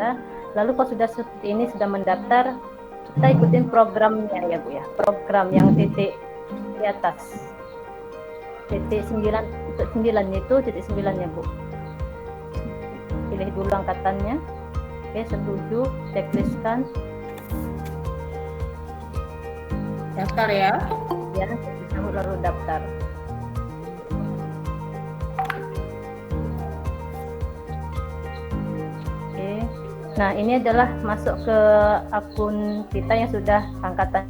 kita. Lalu kalau sudah seperti ini, sudah mendaftar, kita ikutin programnya ya Bu ya, program yang titik di atas, titik 9 itu titik 9-nya Bu. Pilih dulu angkatannya. Oke, setuju, checklistkan. Daftar ya. Ya, lalu daftar. Oke. Nah, ini adalah masuk ke akun kita yang sudah angkatan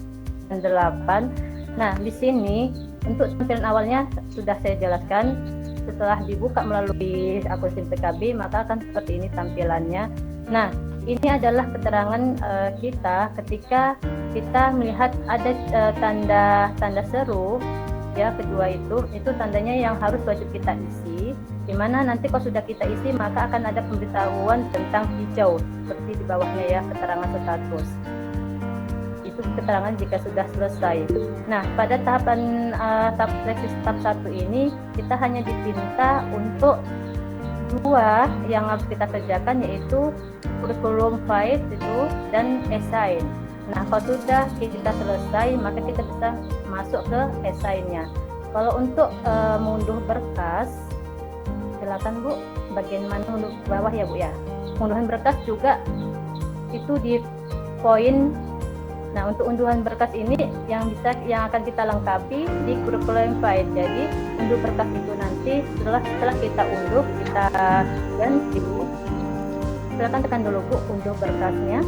8. Nah, di sini untuk tampilan awalnya sudah saya jelaskan. Setelah dibuka melalui akun SIM PKB, maka akan seperti ini tampilannya. Nah, ini adalah keterangan kita ketika kita melihat ada tanda seru ya, kedua itu tandanya yang harus wajib kita isi, di mana nanti kalau sudah kita isi maka akan ada pemberitahuan tentang hijau seperti di bawahnya ya, keterangan status. Itu keterangan jika sudah selesai. Nah, pada tahapan tahap seleksi tahap 1 ini kita hanya diminta untuk 2 yang harus kita kerjakan, yaitu kurikulum file itu dan esai. Nah, kalau sudah kita selesai maka kita bisa masuk ke esainya. Kalau untuk mengunduh berkas, silakan Bu, bagian mana unduh bawah ya Bu ya. Unduhan berkas juga itu di poin. Nah, untuk unduhan berkas ini yang akan kita lengkapi di kurikulum file. Jadi unduh berkas itu nanti setelah kita unduh, kita ganti Bu. Silakan tekan dulu Bu unduh berkasnya.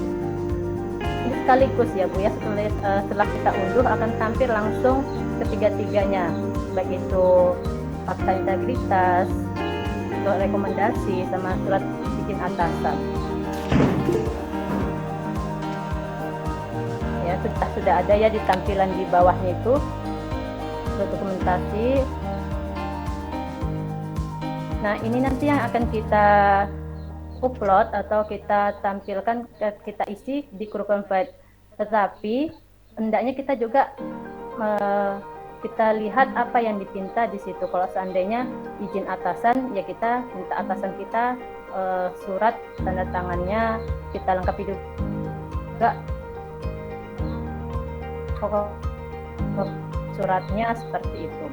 Ini sekaligus ya Bu ya, setelah kita unduh akan tampil langsung ketiga-tiganya, baik itu fakta integritas, surat rekomendasi, sama surat izin atasan. Ya, sudah ada ya di tampilan di bawahnya itu surat dokumentasi. Nah, ini nanti yang akan kita upload atau kita tampilkan, kita isi di kurikulum file. Tetapi hendaknya kita juga kita lihat apa yang dipinta di situ. Kalau seandainya izin atasan, ya kita minta atasan kita surat tanda tangannya kita lengkapi juga pokok suratnya seperti itu.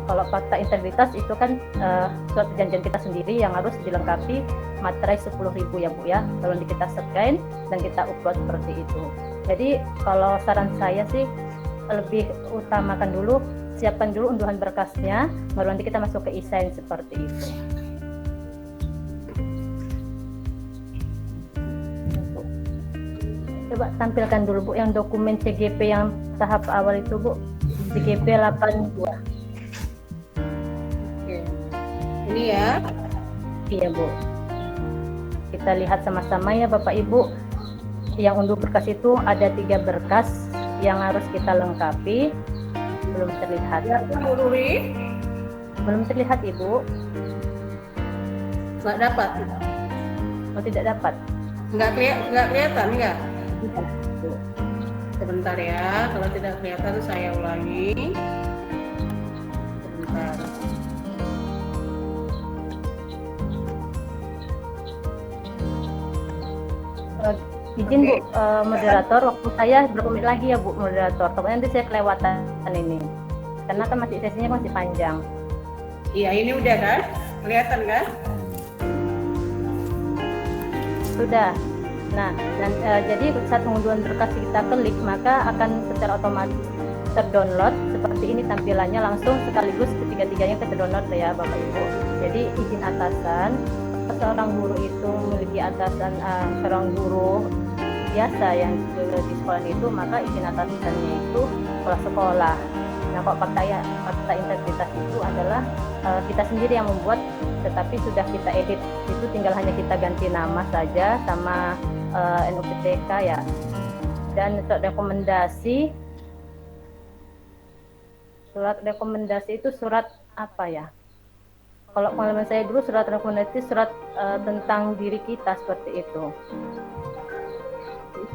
Kalau fakta integritas itu kan surat perjanjian kita sendiri yang harus dilengkapi, materai 10.000 ya Bu ya, kalau kita scan dan kita upload seperti itu. Jadi kalau saran saya sih lebih utamakan dulu, siapkan dulu unduhan berkasnya, baru nanti kita masuk ke e-sign seperti itu. Coba tampilkan dulu Bu yang dokumen CGP yang tahap awal itu Bu, CGP 82. Ini ya. Iya Bu. Kita lihat sama-sama ya Bapak Ibu. Yang unduh berkas itu ada 3 berkas yang harus kita lengkapi. Belum terlihat. Ya, Bu Ruri. Belum terlihat Ibu. Nggak dapat. Oh, tidak dapat. Nggak kelihatan nggak? Sebentar ya, kalau tidak kelihatan saya ulangi. Sebentar. Izin Bu, moderator, waktu saya berapa menit lagi ya Bu moderator, takutnya nanti saya kelewatan ini karena kan masih sesinya masih panjang. Iya, ini udah kan? Kelihatan kan? Sudah. Nah, jadi saat pengunduhan berkas kita klik, maka akan secara otomatis terdownload seperti ini tampilannya, langsung sekaligus ketiga-tiganya terdownload ya Bapak Ibu. Jadi izin atasan, seorang guru itu memiliki atasan, seorang guru biasa yang di sekolah itu, maka izin atasannya itu sekolah. Nah, kalau fakta integritas itu adalah kita sendiri yang membuat, tetapi sudah kita edit, itu tinggal hanya kita ganti nama saja sama NUPTK ya. Dan surat rekomendasi itu surat apa ya? Kalau pengalaman saya dulu surat rekomendasi surat tentang diri kita seperti itu.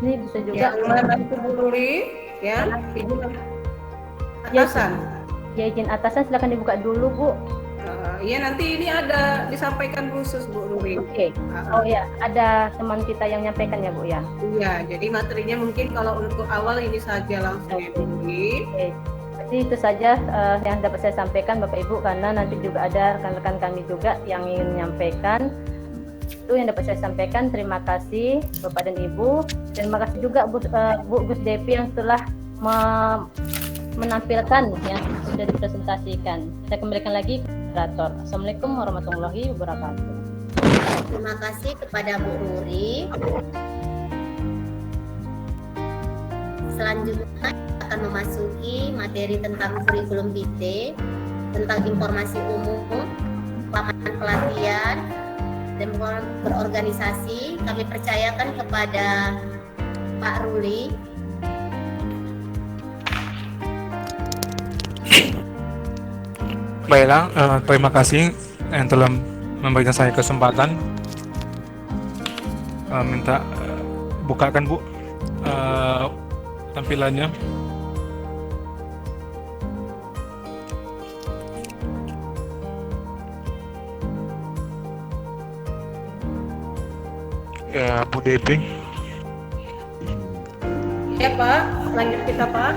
Ini bisa juga itu Bu Ruri ya. Izin atasan. Ya, izin atasan silakan dibuka dulu Bu. Iya, nanti ini ada disampaikan khusus Bu Nuri. Oke. Oh ya, ada teman kita yang nyampaikan ya Bu ya. Iya, jadi materinya mungkin kalau untuk awal ini saja langsung ya Bu Nuri. Oke. Jadi itu saja yang dapat saya sampaikan Bapak Ibu, karena nanti juga ada rekan-rekan kami juga yang ingin menyampaikan. Itu yang dapat saya sampaikan. Terima kasih Bapak dan Ibu. Terima kasih juga Bu Gus Devi yang telah menampilkan yang sudah dipresentasikan. Saya kembalikan lagi ke moderator. Assalamualaikum warahmatullahi wabarakatuh. Terima kasih kepada Bu Nuri. Selanjutnya akan memasuki materi tentang kurikulum vitae, tentang informasi umum, pengalaman pelatihan, dan berorganisasi. Kami percayakan kepada Pak Ruli. Baiklah, terima kasih yang telah memberikan saya kesempatan. Minta bukakan Bu tampilannya. Ya, Bu Devi. Ya Pak, lanjut kita Pak.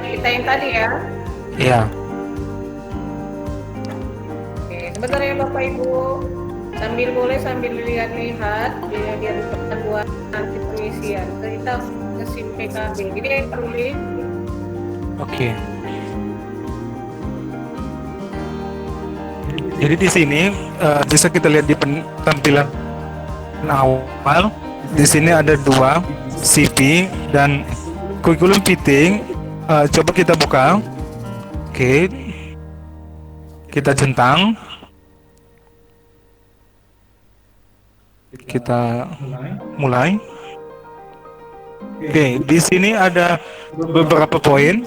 Kita yang tadi ya. Iya. Oke, sebentar ya Bapak Ibu. Sambil lihat-lihat biar bisa buat nanti pengisian. Kita ke SIM PKB. Jadi yang perlu Oke. Jadi di sini bisa kita lihat di tampilan awal. Di sini ada dua, CV dan kurikulum fitting. Coba kita buka. Oke. Kita centang. Kita mulai. Oke, di sini ada beberapa poin.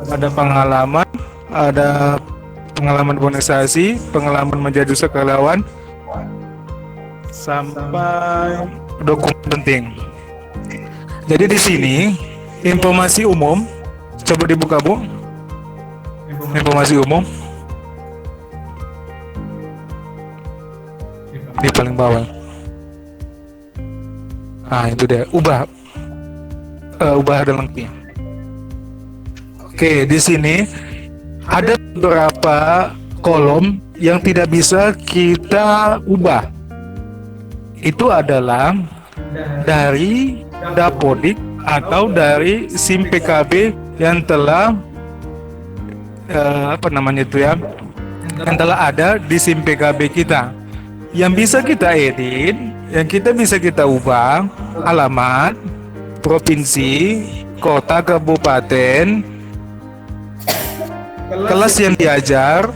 Ada pengalaman, ada pengalaman organisasi, pengalaman menjadi sukarelawan, sampai dokumen penting. Jadi di sini informasi umum, coba dibuka Bu. Informasi umum di paling bawah. Nah itu dia, ubah ada lengkapnya. Oke, di sini ada beberapa kolom yang tidak bisa kita ubah. Itu adalah dari Dapodik atau dari SIM PKB yang telah yang telah ada di SIM PKB kita. Yang bisa kita edit, yang bisa kita ubah, alamat, provinsi, kota, kabupaten, kelas yang diajar,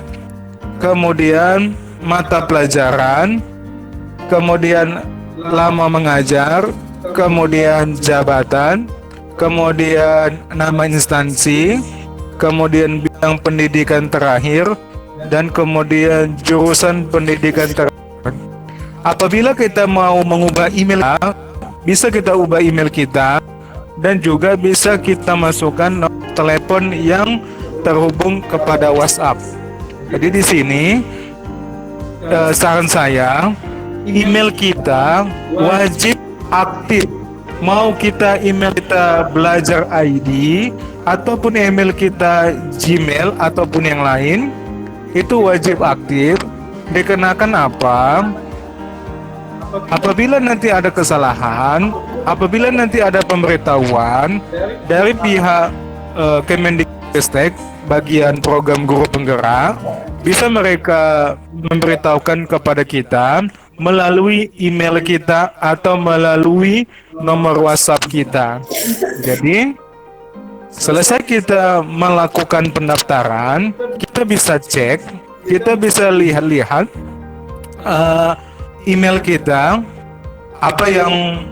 kemudian mata pelajaran, kemudian lama mengajar, kemudian jabatan, kemudian nama instansi, kemudian bidang pendidikan terakhir, dan kemudian jurusan pendidikan terakhir. Apabila kita mau mengubah email, bisa kita ubah email kita, dan juga bisa kita masukkan nomor telepon yang terhubung kepada WhatsApp. Jadi di sini saran saya, email kita wajib aktif. Mau kita email kita belajar ID ataupun email kita Gmail ataupun yang lain, itu wajib aktif. Dikenakan apa? Apabila nanti ada kesalahan, apabila nanti ada pemberitahuan dari pihak Kemendikbudristek bagian program guru penggerak, bisa mereka memberitahukan kepada kita melalui email kita atau melalui nomor WhatsApp kita. Jadi selesai kita melakukan pendaftaran, kita bisa cek, kita bisa lihat-lihat email kita, apa yang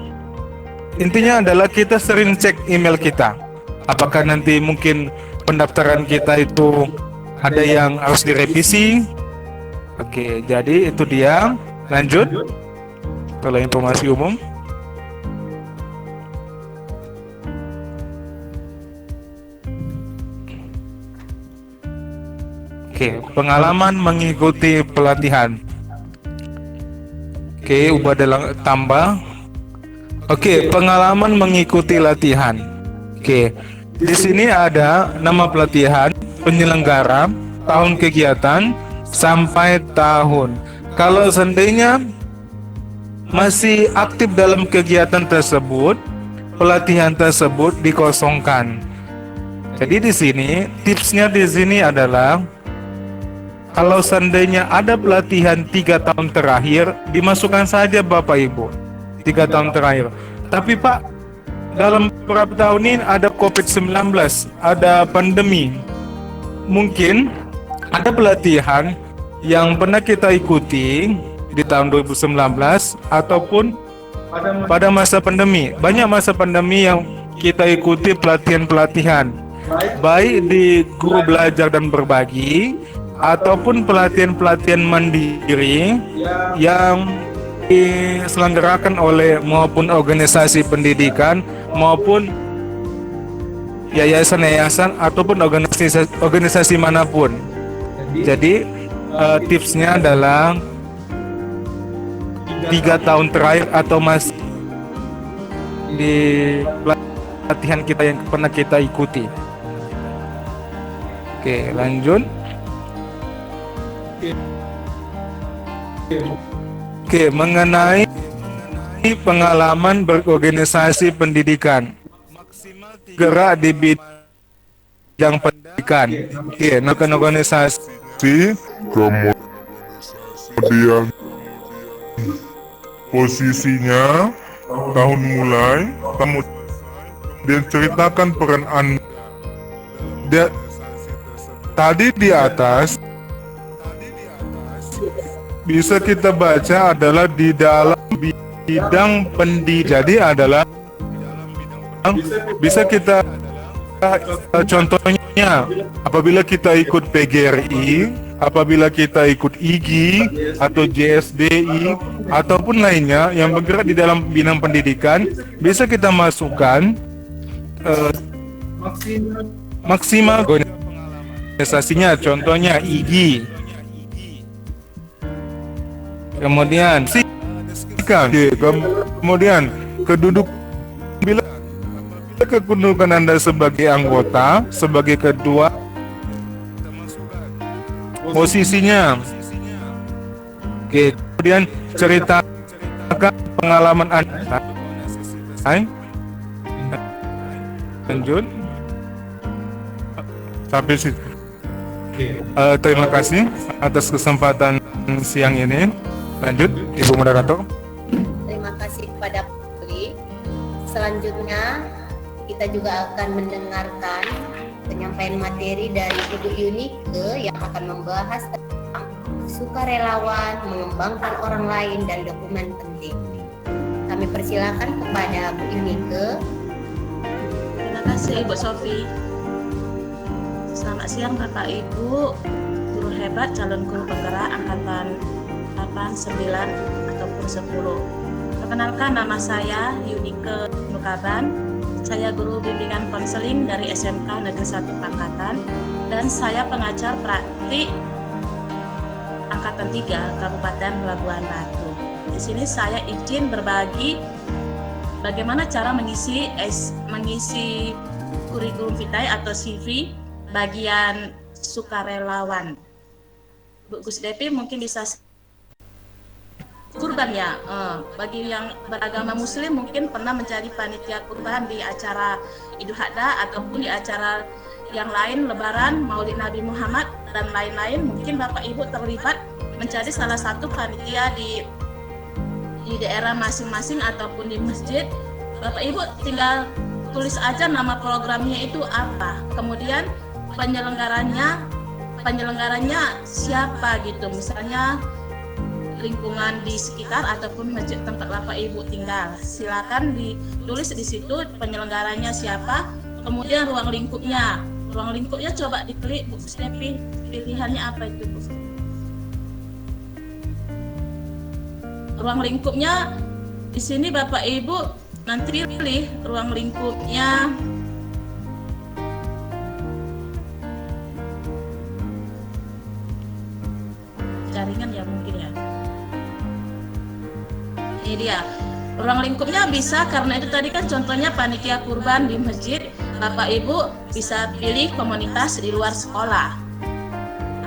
intinya adalah kita sering cek email kita. Apakah nanti mungkin pendaftaran kita itu ada yang harus direvisi. Oke, jadi itu dia. Lanjut. Kalau informasi umum. Oke, pengalaman mengikuti pelatihan. Oke, ubah dalam tambah. Oke, pengalaman mengikuti latihan. Oke, di sini ada nama pelatihan, penyelenggara, tahun kegiatan, sampai tahun. Kalau seandainya masih aktif dalam kegiatan tersebut, pelatihan tersebut dikosongkan. Jadi di sini tipsnya di sini adalah kalau seandainya ada pelatihan 3 tahun terakhir, dimasukkan saja Bapak Ibu 3 tahun terakhir. Tapi Pak, dalam beberapa tahun ini ada COVID-19, ada pandemi. Mungkin ada pelatihan yang pernah kita ikuti di tahun 2019 ataupun pada masa pandemi. Banyak masa pandemi yang kita ikuti pelatihan-pelatihan, baik di guru belajar dan berbagi ataupun pelatihan-pelatihan mandiri yang diselenggarakan oleh maupun organisasi pendidikan maupun yayasan-yayasan ataupun organisasi manapun. Jadi tipsnya adalah 3 tahun terakhir atau masih di pelatihan kita yang pernah kita ikuti. Oke, lanjut. Oke, mengenai pengalaman berorganisasi pendidikan, gerak di bidang pendidikan. Oke, melakukan organisasi, kemudian posisinya, tahun mulai, kemudian ceritakan peran Anda. Tadi di atas bisa kita baca adalah di dalam bidang pendidikan. Jadi adalah bisa kita contohnya apabila kita ikut PGRI, apabila kita ikut IGI atau JSDI ataupun lainnya yang bergerak di dalam bidang pendidikan, bisa kita masukkan maksimal organisasinya, contohnya IGI. Kemudian kedudukan Anda sebagai anggota, sebagai ketua, posisinya. Oke, kemudian ceritakan pengalaman Anda. Lanjut. Sampai situ. Terima kasih atas kesempatan siang ini. Lanjut, Ibu Moderator. Terima kasih kepada Putri. Selanjutnya kita juga akan mendengarkan penyampaian materi dari Ibu Yunike yang akan membahas tentang sukarelawan, mengembangkan orang lain dan dokumen penting. Kami persilakan kepada Bu Yunike. Terima kasih Ibu Sofi. Selamat siang Bapak Ibu, guru hebat calon guru penggerak angkatan 8, 9 ataupun 10. Perkenalkan, nama saya Yunike Nukaban. Saya guru bimbingan konseling dari SMK Negeri 1 Pangkatan dan saya pengajar praktik angkatan 3 Kabupaten Labuan Batu. Di sini saya izin berbagi bagaimana cara mengisi kurikulum vitae atau CV bagian sukarelawan. Bu Gus Depi mungkin bisa kurban ya, bagi yang beragama muslim mungkin pernah menjadi panitia kurban di acara Idul Adha ataupun di acara yang lain, lebaran, Maulid Nabi Muhammad dan lain-lain. Mungkin Bapak Ibu terlibat menjadi salah satu panitia di daerah masing-masing ataupun di masjid. Bapak Ibu tinggal tulis aja nama programnya itu apa, kemudian penyelenggaranya siapa gitu, misalnya lingkungan di sekitar ataupun masjid tempat Bapak Ibu tinggal. Silakan ditulis di situ penyelenggaranya siapa, kemudian ruang lingkupnya. Ruang lingkupnya coba diklik Bu Stepi, pilihannya apa itu Bu? Ruang lingkupnya di sini Bapak Ibu nanti pilih ruang lingkupnya. mungkin ya. Ini dia. Ruang lingkupnya bisa, karena itu tadi kan contohnya panitia kurban di masjid, Bapak Ibu bisa pilih komunitas di luar sekolah.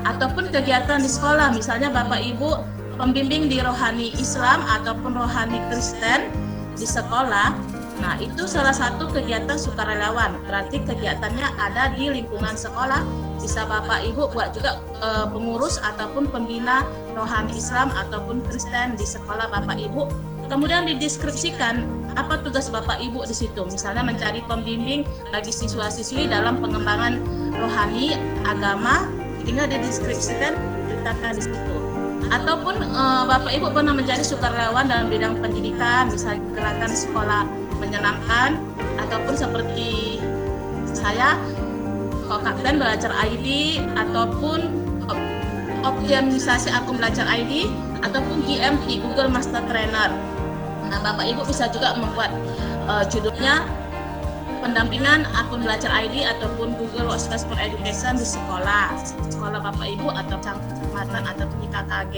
Ataupun kegiatan di sekolah, misalnya Bapak Ibu pembimbing di rohani Islam ataupun rohani Kristen di sekolah. Nah, itu salah satu kegiatan sukarelawan. Berarti kegiatannya ada di lingkungan sekolah. Bisa Bapak Ibu buat juga pengurus ataupun pembina rohani Islam ataupun Kristen di sekolah Bapak Ibu. Kemudian dideskripsikan apa tugas Bapak Ibu di situ. Misalnya mencari pembimbing bagi siswa-siswi dalam pengembangan rohani agama, tinggal dideskripsikan, ceritakan di situ. Ataupun Bapak Ibu pernah menjadi sukarelawan dalam bidang pendidikan, misalnya gerakan sekolah menyenangkan, ataupun seperti saya Kapten Belajar ID, ataupun optimisasi akun belajar ID, ataupun GMT Google Master Trainer. Nah, Bapak Ibu bisa juga membuat judulnya pendampingan akun belajar ID ataupun Google Workspace for Education di sekolah Bapak Ibu atau kecamatan ataupun di KKG.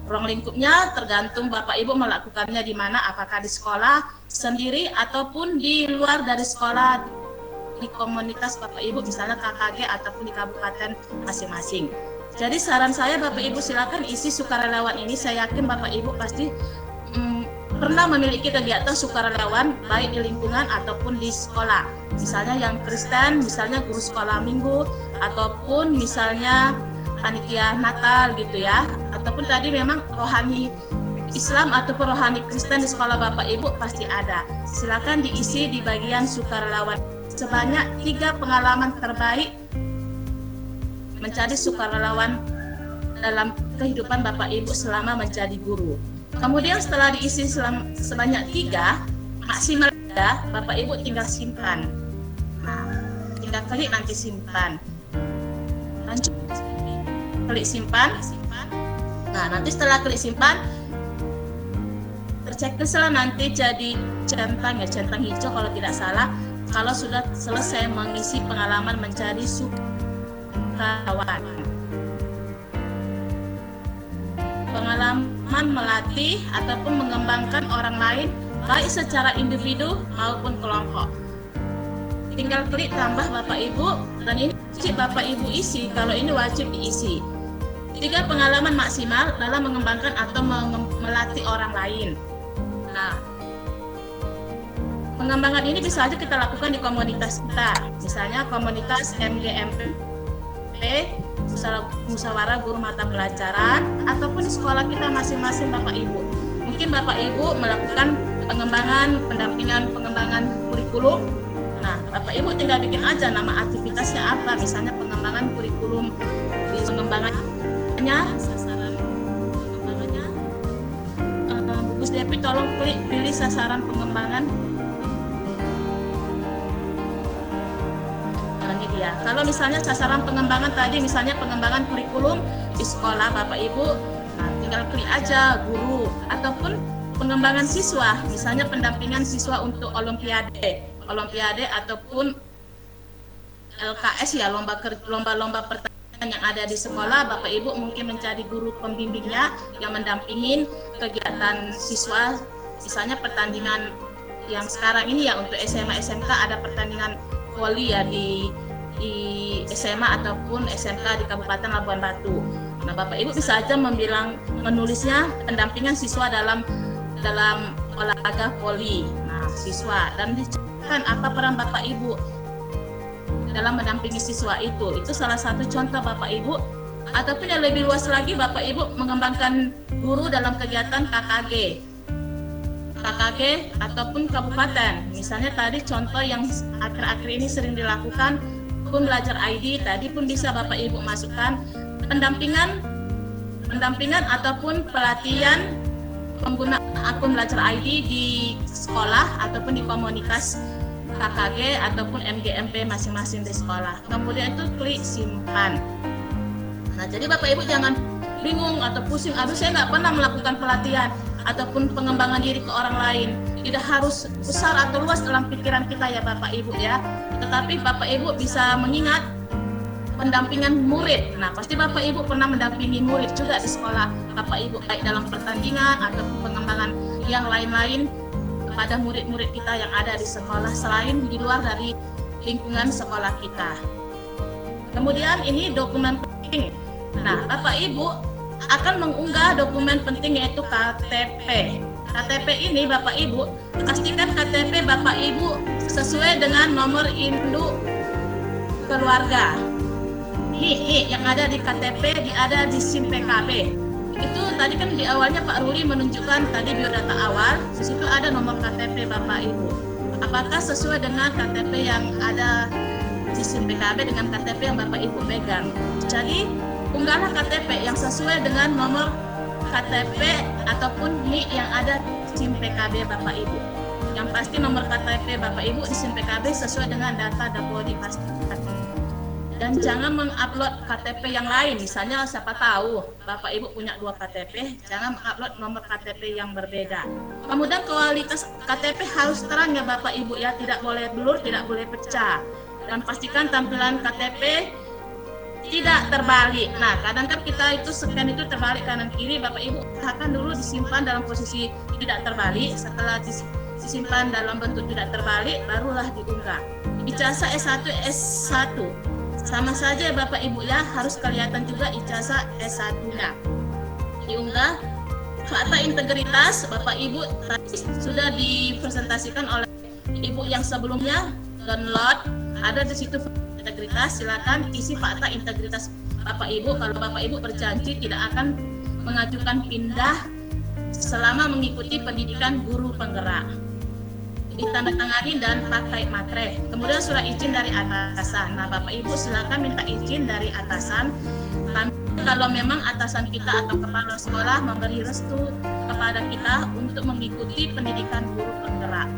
Ruang lingkupnya tergantung Bapak Ibu melakukannya di mana, apakah di sekolah sendiri ataupun di luar dari sekolah di komunitas Bapak Ibu, misalnya KKG ataupun di kabupaten masing-masing. Jadi saran saya Bapak Ibu silakan isi sukarelawan ini. Saya yakin Bapak Ibu pasti pernah memiliki kegiatan sukarelawan baik di lingkungan ataupun di sekolah. Misalnya yang Kristen, misalnya guru sekolah minggu, ataupun misalnya panitia Natal gitu ya. Ataupun tadi memang rohani Islam ataupun rohani Kristen di sekolah Bapak Ibu pasti ada. Silakan diisi di bagian sukarelawan. Sebanyak 3 pengalaman terbaik menjadi sukarelawan dalam kehidupan Bapak Ibu selama menjadi guru. Kemudian setelah diisi sebanyak 3, maksimal 3, Bapak Ibu tinggal simpan. Nah, tinggal klik nanti simpan. Lanjut, klik simpan. Nah, nanti setelah klik simpan, tercetuslah nanti jadi centang ya, centang hijau kalau tidak salah. Kalau sudah selesai mengisi pengalaman menjadi sukarelawan. Pengalaman melatih ataupun mengembangkan orang lain baik secara individu maupun kelompok. Tinggal klik tambah Bapak Ibu, dan ini wajib Bapak Ibu isi, kalau ini wajib diisi. 3 pengalaman maksimal dalam mengembangkan atau melatih orang lain. Nah, pengembangan ini bisa saja kita lakukan di komunitas kita, misalnya komunitas MGMP, musyawarah guru mata pelajaran, ataupun di sekolah kita masing-masing Bapak Ibu. Mungkin Bapak Ibu melakukan pendampingan pengembangan kurikulum. Nah, Bapak Ibu tinggal bikin aja nama aktivitasnya apa, misalnya pengembangan kurikulum, di pengembangannya, sasaran pengembangannya. Bu Depi tolong pilih sasaran pengembangan. Ya, kalau misalnya sasaran pengembangan tadi misalnya pengembangan kurikulum di sekolah Bapak Ibu, nah tinggal klik aja guru, ataupun pengembangan siswa, misalnya pendampingan siswa untuk olimpiade ataupun LKS ya, lomba-lomba pertanian yang ada di sekolah. Bapak Ibu mungkin menjadi guru pembimbingnya yang mendampingin kegiatan siswa, misalnya pertandingan yang sekarang ini ya untuk SMA SMK ada pertandingan voli ya di SMA ataupun SMK di Kabupaten Labuan Batu. Nah, Bapak Ibu bisa aja menulisnya pendampingan siswa dalam olahraga voli. Nah, siswa, dan diceritakan apa peran Bapak Ibu dalam mendampingi siswa itu. Itu salah satu contoh Bapak Ibu. Ataupun yang lebih luas lagi, Bapak Ibu mengembangkan guru dalam kegiatan KKG ataupun kabupaten. Misalnya tadi contoh yang akhir-akhir ini sering dilakukan, akun belajar ID, tadi pun bisa Bapak Ibu masukkan pendampingan ataupun pelatihan pengguna akun belajar ID di sekolah ataupun di komunitas KKG ataupun MGMP masing-masing di sekolah. Kemudian itu klik simpan. Nah, jadi Bapak Ibu jangan bingung atau pusing, aduh saya nggak pernah melakukan pelatihan ataupun pengembangan diri ke orang lain. Tidak harus besar atau luas dalam pikiran kita ya Bapak Ibu ya. Tetapi Bapak Ibu bisa mengingat pendampingan murid. Nah, pasti Bapak Ibu pernah mendampingi murid juga di sekolah Bapak Ibu, baik dalam pertandingan ataupun pengembangan yang lain-lain kepada murid-murid kita yang ada di sekolah selain di luar dari lingkungan sekolah kita. Kemudian ini dokumen penting. Nah, Bapak Ibu akan mengunggah dokumen penting yaitu KTP. KTP ini Bapak Ibu, pastikan KTP Bapak Ibu sesuai dengan nomor induk keluarga. Ini yang ada di KTP, ada di SIM PKB. Itu tadi kan di awalnya Pak Ruli menunjukkan tadi biodata awal, di situ ada nomor KTP Bapak Ibu. Apakah sesuai dengan KTP yang ada di SIM PKB dengan KTP yang Bapak Ibu pegang? Jadi unggahlah KTP yang sesuai dengan nomor KTP ataupun NIK yang ada di SIM PKB Bapak Ibu. Yang pasti nomor KTP Bapak Ibu di SIM PKB sesuai dengan data Dapodi pastikan. Dan jangan mengupload KTP yang lain. Misalnya siapa tahu Bapak Ibu punya 2 KTP, jangan mengupload nomor KTP yang berbeda. Kemudian kualitas KTP harus terang ya Bapak Ibu ya, tidak boleh blur, tidak boleh pecah. Dan pastikan tampilan KTP tidak terbalik. Nah, kadang kan kita itu scan itu terbalik kanan kiri, Bapak Ibu usahakan dulu disimpan dalam posisi tidak terbalik. Setelah disimpan dalam bentuk tidak terbalik, barulah diunggah. Ijazah S1, S1 sama saja Bapak Ibu ya, harus kelihatan juga ijazah S1-nya. Diunggah. Fakta integritas Bapak Ibu tadi sudah dipresentasikan oleh Ibu yang sebelumnya, download, ada di situ integritas, silakan isi fakta integritas Bapak Ibu. Kalau Bapak Ibu berjanji tidak akan mengajukan pindah selama mengikuti pendidikan guru penggerak. Ditandatangani dan pakai materai. Kemudian surat izin dari atasan. Nah, Bapak Ibu silakan minta izin dari atasan. Kalau memang atasan kita atau kepala sekolah memberi restu kepada kita untuk mengikuti pendidikan guru penggerak.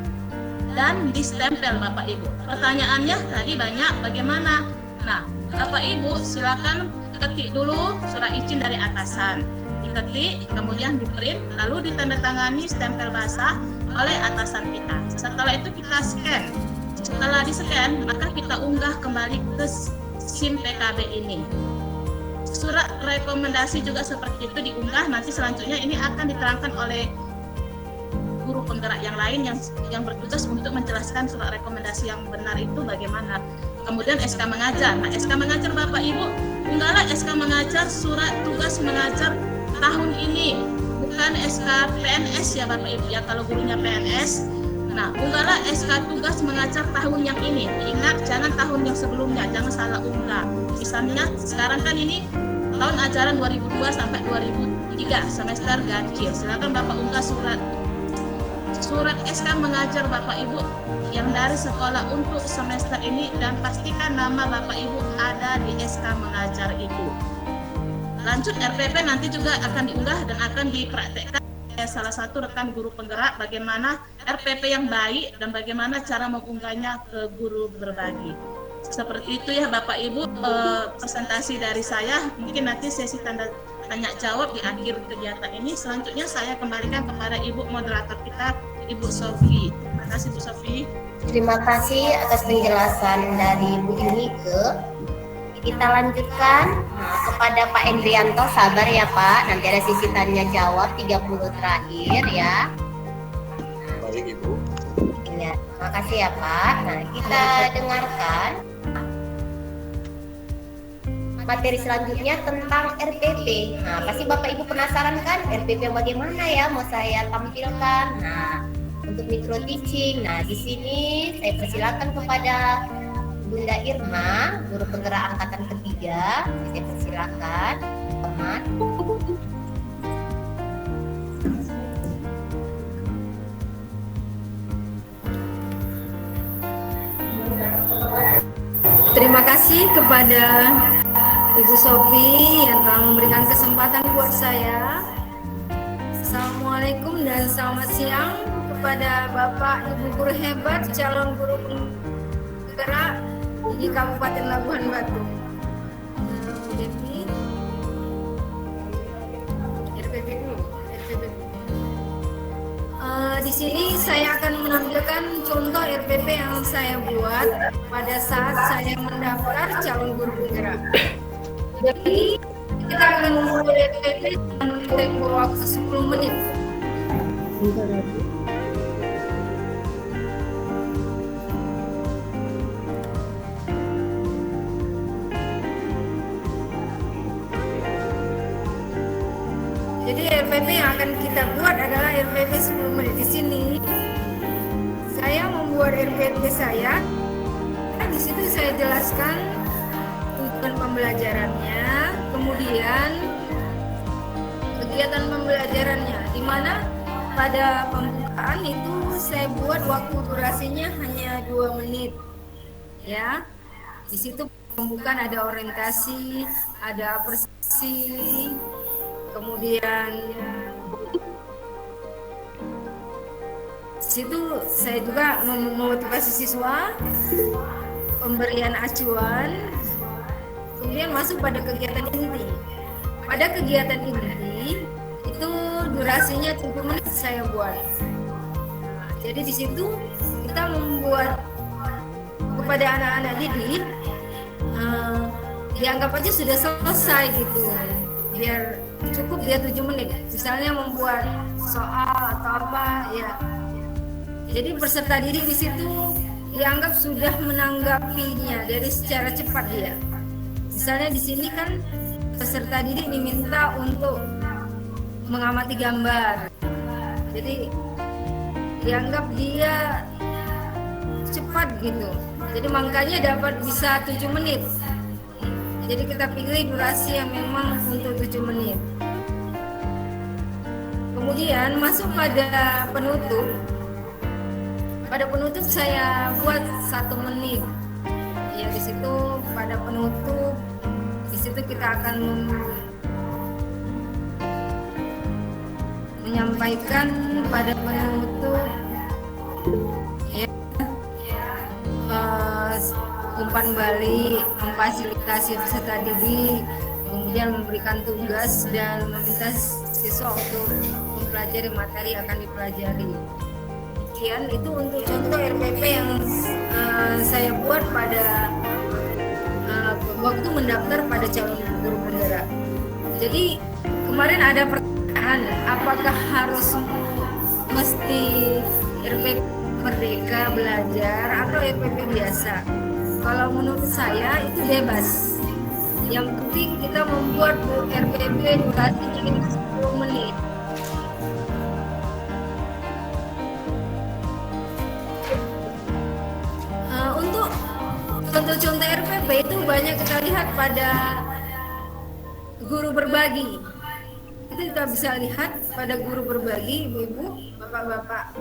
Dan distempel Bapak Ibu. Pertanyaannya tadi banyak, bagaimana? Nah, Bapak Ibu silakan ketik dulu surat izin dari atasan. Diketik, kemudian di-print, lalu ditandatangani stempel basah oleh atasan kita. Setelah itu kita scan. Setelah di-scan, maka kita unggah kembali ke SIM PKB ini. Surat rekomendasi juga seperti itu diunggah. Nanti selanjutnya ini akan diterangkan oleh guru penggerak yang lain yang bertugas untuk menjelaskan surat rekomendasi yang benar itu bagaimana. Kemudian SK mengajar. Nah, SK mengajar Bapak Ibu, unggahlah SK mengajar, surat tugas mengajar tahun ini, bukan SK PNS ya Bapak Ibu ya, kalau gurunya PNS. Nah, unggahlah SK tugas mengajar tahun yang ini. Ingat, jangan tahun yang sebelumnya, jangan salah unggah. Misalnya sekarang kan ini tahun ajaran 2002 sampai 2003 semester ganjil. Silakan Bapak unggah surat SK mengajar Bapak Ibu yang dari sekolah untuk semester ini, dan pastikan nama Bapak Ibu ada di SK mengajar itu. Lanjut RPP nanti juga akan diunggah dan akan dipraktekkan salah satu rekan guru penggerak bagaimana RPP yang baik dan bagaimana cara mengunggahnya ke guru berbagi. Seperti itu ya Bapak Ibu, presentasi dari saya. Mungkin nanti sesi tanya jawab di akhir kegiatan ini. Selanjutnya saya kembalikan kepada Ibu moderator kita, Ibu Sofi. Terima kasih Bu Sofi. Terima kasih atas penjelasan dari Bu Yunike. Kita lanjutkan kepada Pak Endrianto. Sabar ya Pak, nanti ada sesi tanya jawab 30 terakhir ya. Baik Ibu. Iya, terima kasih ya Pak. Nah, kita dengarkan materi selanjutnya tentang RPP. Nah, pasti Bapak Ibu penasaran kan RPP bagaimana ya mau saya tampilkan. Nah, untuk micro teaching. Nah, di sini saya persilakan kepada Bunda Irma, guru penggerak angkatan ketiga. Saya persilakan, teman. Terima kasih kepada Ibu Sofi yang telah memberikan kesempatan buat saya. Assalamualaikum dan selamat siang kepada Bapak Ibu guru hebat, calon guru penggerak di Kabupaten Labuhan Batu. RPP dulu. Di sini saya akan menampilkan contoh RPP yang saya buat pada saat saya mendaftar calon guru penggerak. Jadi kita akan membuat RPP dengan tempo waktu 10 menit. Jadi RPP yang akan kita buat adalah RPP 10 menit. Di sini saya membuat RPP saya. Di situ saya jelaskan tujuan pembelajarannya, kemudian kegiatan pembelajarannya, di mana pada pembukaan itu saya buat waktu durasinya hanya 2 menit. Ya. Di situ pembukaan ada orientasi, ada apresiasi, kemudian situ saya juga memotivasi siswa, pemberian acuan, kemudian masuk pada kegiatan inti. Pada kegiatan inti itu durasinya 7 menit saya buat. Jadi di situ kita membuat kepada anak-anak didik dianggap aja sudah selesai gitu, biar cukup dia 7 menit. Misalnya membuat soal atau apa ya. Jadi peserta didik di situ dianggap sudah menanggapinya dari secara cepat dia. Misalnya di sini kan peserta didik diminta untuk mengamati gambar. Jadi dianggap dia cepat gitu. Jadi makanya dapat bisa 7 menit. Jadi kita pilih durasi yang memang untuk 7 menit. Kemudian masuk pada penutup. Pada penutup saya buat 1 menit. Ya di situ pada penutup, di situ kita akan menyampaikan pada penutup ya, umpan balik, memfasilitasi peserta didik, kemudian memberikan tugas dan meminta siswa untuk mempelajari materi yang akan dipelajari. Demikian itu untuk contoh RPP yang saya buat pada waktu mendaftar pada calon guru penggerak. Jadi kemarin ada pertanyaan, apakah harus mesti RPP Merdeka Belajar atau RPP biasa? Kalau menurut saya itu bebas. Yang penting kita membuat RPP durasinya 10 menit. Untuk contoh-contoh RPP itu banyak kita lihat pada guru berbagi. Itu kita bisa lihat pada guru berbagi, ibu-ibu, bapak-bapak.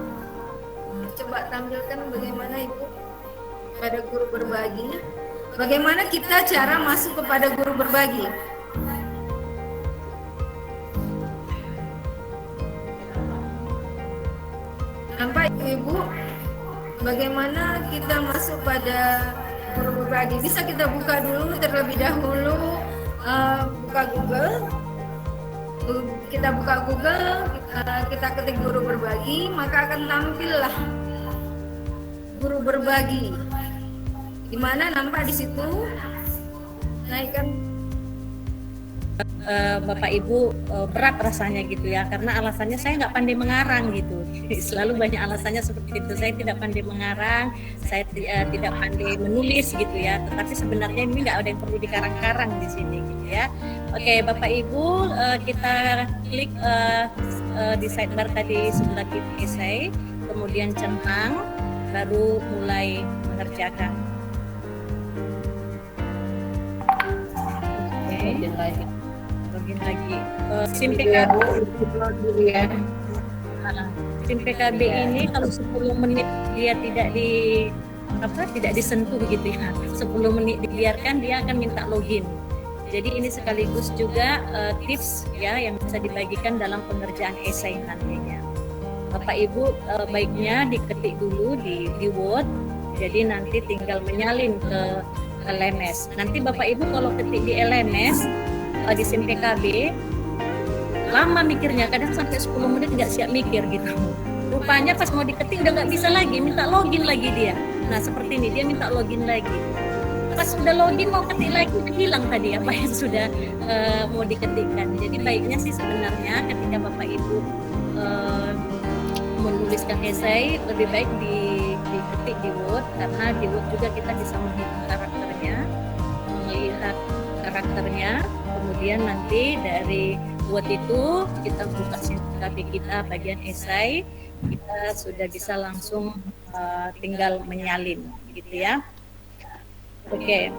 Coba tampilkan bagaimana ibu pada guru berbagi. Bagaimana kita cara masuk kepada guru berbagi? Nampak ibu, bagaimana kita masuk pada guru berbagi? Bisa kita buka dulu terlebih dahulu, buka Google. Kita buka Google, kita ketik guru berbagi, maka akan tampillah guru berbagi. Di mana nampak di situ naikkan. Bapak Ibu berat rasanya gitu ya, karena alasannya saya nggak pandai mengarang gitu. Selalu banyak alasannya seperti itu. Saya tidak pandai mengarang, saya tidak pandai menulis gitu ya. Tetapi sebenarnya ini nggak ada yang perlu dikarang-karang di sini gitu ya. Oke Bapak Ibu, kita klik di sidebar tadi sebelah kiri esai, kemudian centang, baru mulai mengerjakan. Oke. Login lagi. SIM PKB. SIM PKB ini kalau 10 menit dia tidak disentuh gitu ya. 10 menit dibiarkan dia akan minta login. Jadi ini sekaligus juga tips ya yang bisa dibagikan dalam pengerjaan esai nantinya. Bapak Ibu baiknya diketik dulu di Word. Jadi nanti tinggal menyalin ke LMS. Nanti Bapak Ibu kalau ketik di LMS di SIM PKB lama mikirnya, kadang sampai 10 menit nggak siap mikir gitu. rupanya pas mau diketik udah nggak bisa lagi, minta login lagi dia. Nah seperti ini, dia minta login lagi. Pas sudah login mau ketik lagi, hilang tadi apa yang sudah mau diketikkan. Jadi baiknya sih sebenarnya ketika Bapak Ibu menuliskan esai, lebih baik diketik di Word, karena di Word juga kita bisa menghitung karakternya, melihat karakternya, kemudian nanti dari Word itu kita buka KB kita bagian esai, kita sudah bisa langsung tinggal menyalin gitu ya. Oke.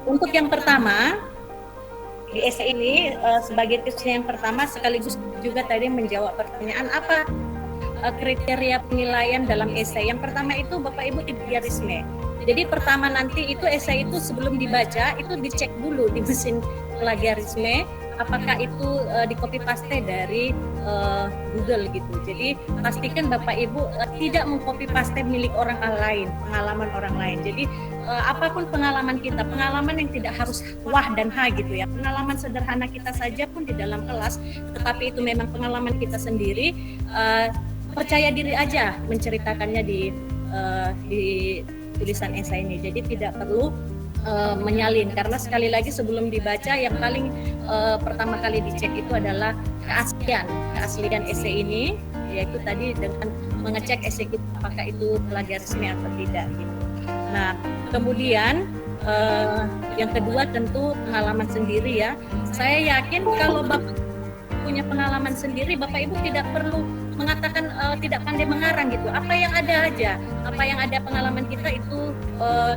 Untuk yang pertama di esai ini sebagai tipsnya yang pertama sekaligus juga tadi menjawab pertanyaan apa kriteria penilaian dalam esai. Yang pertama itu Bapak Ibu di plagiarisme. Jadi pertama nanti itu esai itu sebelum dibaca itu dicek dulu di mesin plagiarisme apakah itu di copy paste dari Google gitu. Jadi pastikan Bapak Ibu tidak mengcopy paste milik orang lain, pengalaman orang lain. Jadi apapun pengalaman kita, pengalaman yang tidak harus wah dan ha gitu ya. Pengalaman sederhana kita saja pun di dalam kelas, tetapi itu memang pengalaman kita sendiri. Percaya diri aja menceritakannya di tulisan esai ini. Jadi tidak perlu menyalin, karena sekali lagi sebelum dibaca yang paling pertama kali dicek itu adalah keaslian esai ini, yaitu tadi dengan mengecek esai kita apakah itu plagiarisme atau tidak gitu. Nah kemudian yang kedua tentu pengalaman sendiri ya. Saya yakin kalau Bapak punya pengalaman sendiri, Bapak Ibu tidak perlu mengatakan tidak pandai mengarang gitu. Apa yang ada aja, apa yang ada pengalaman kita itu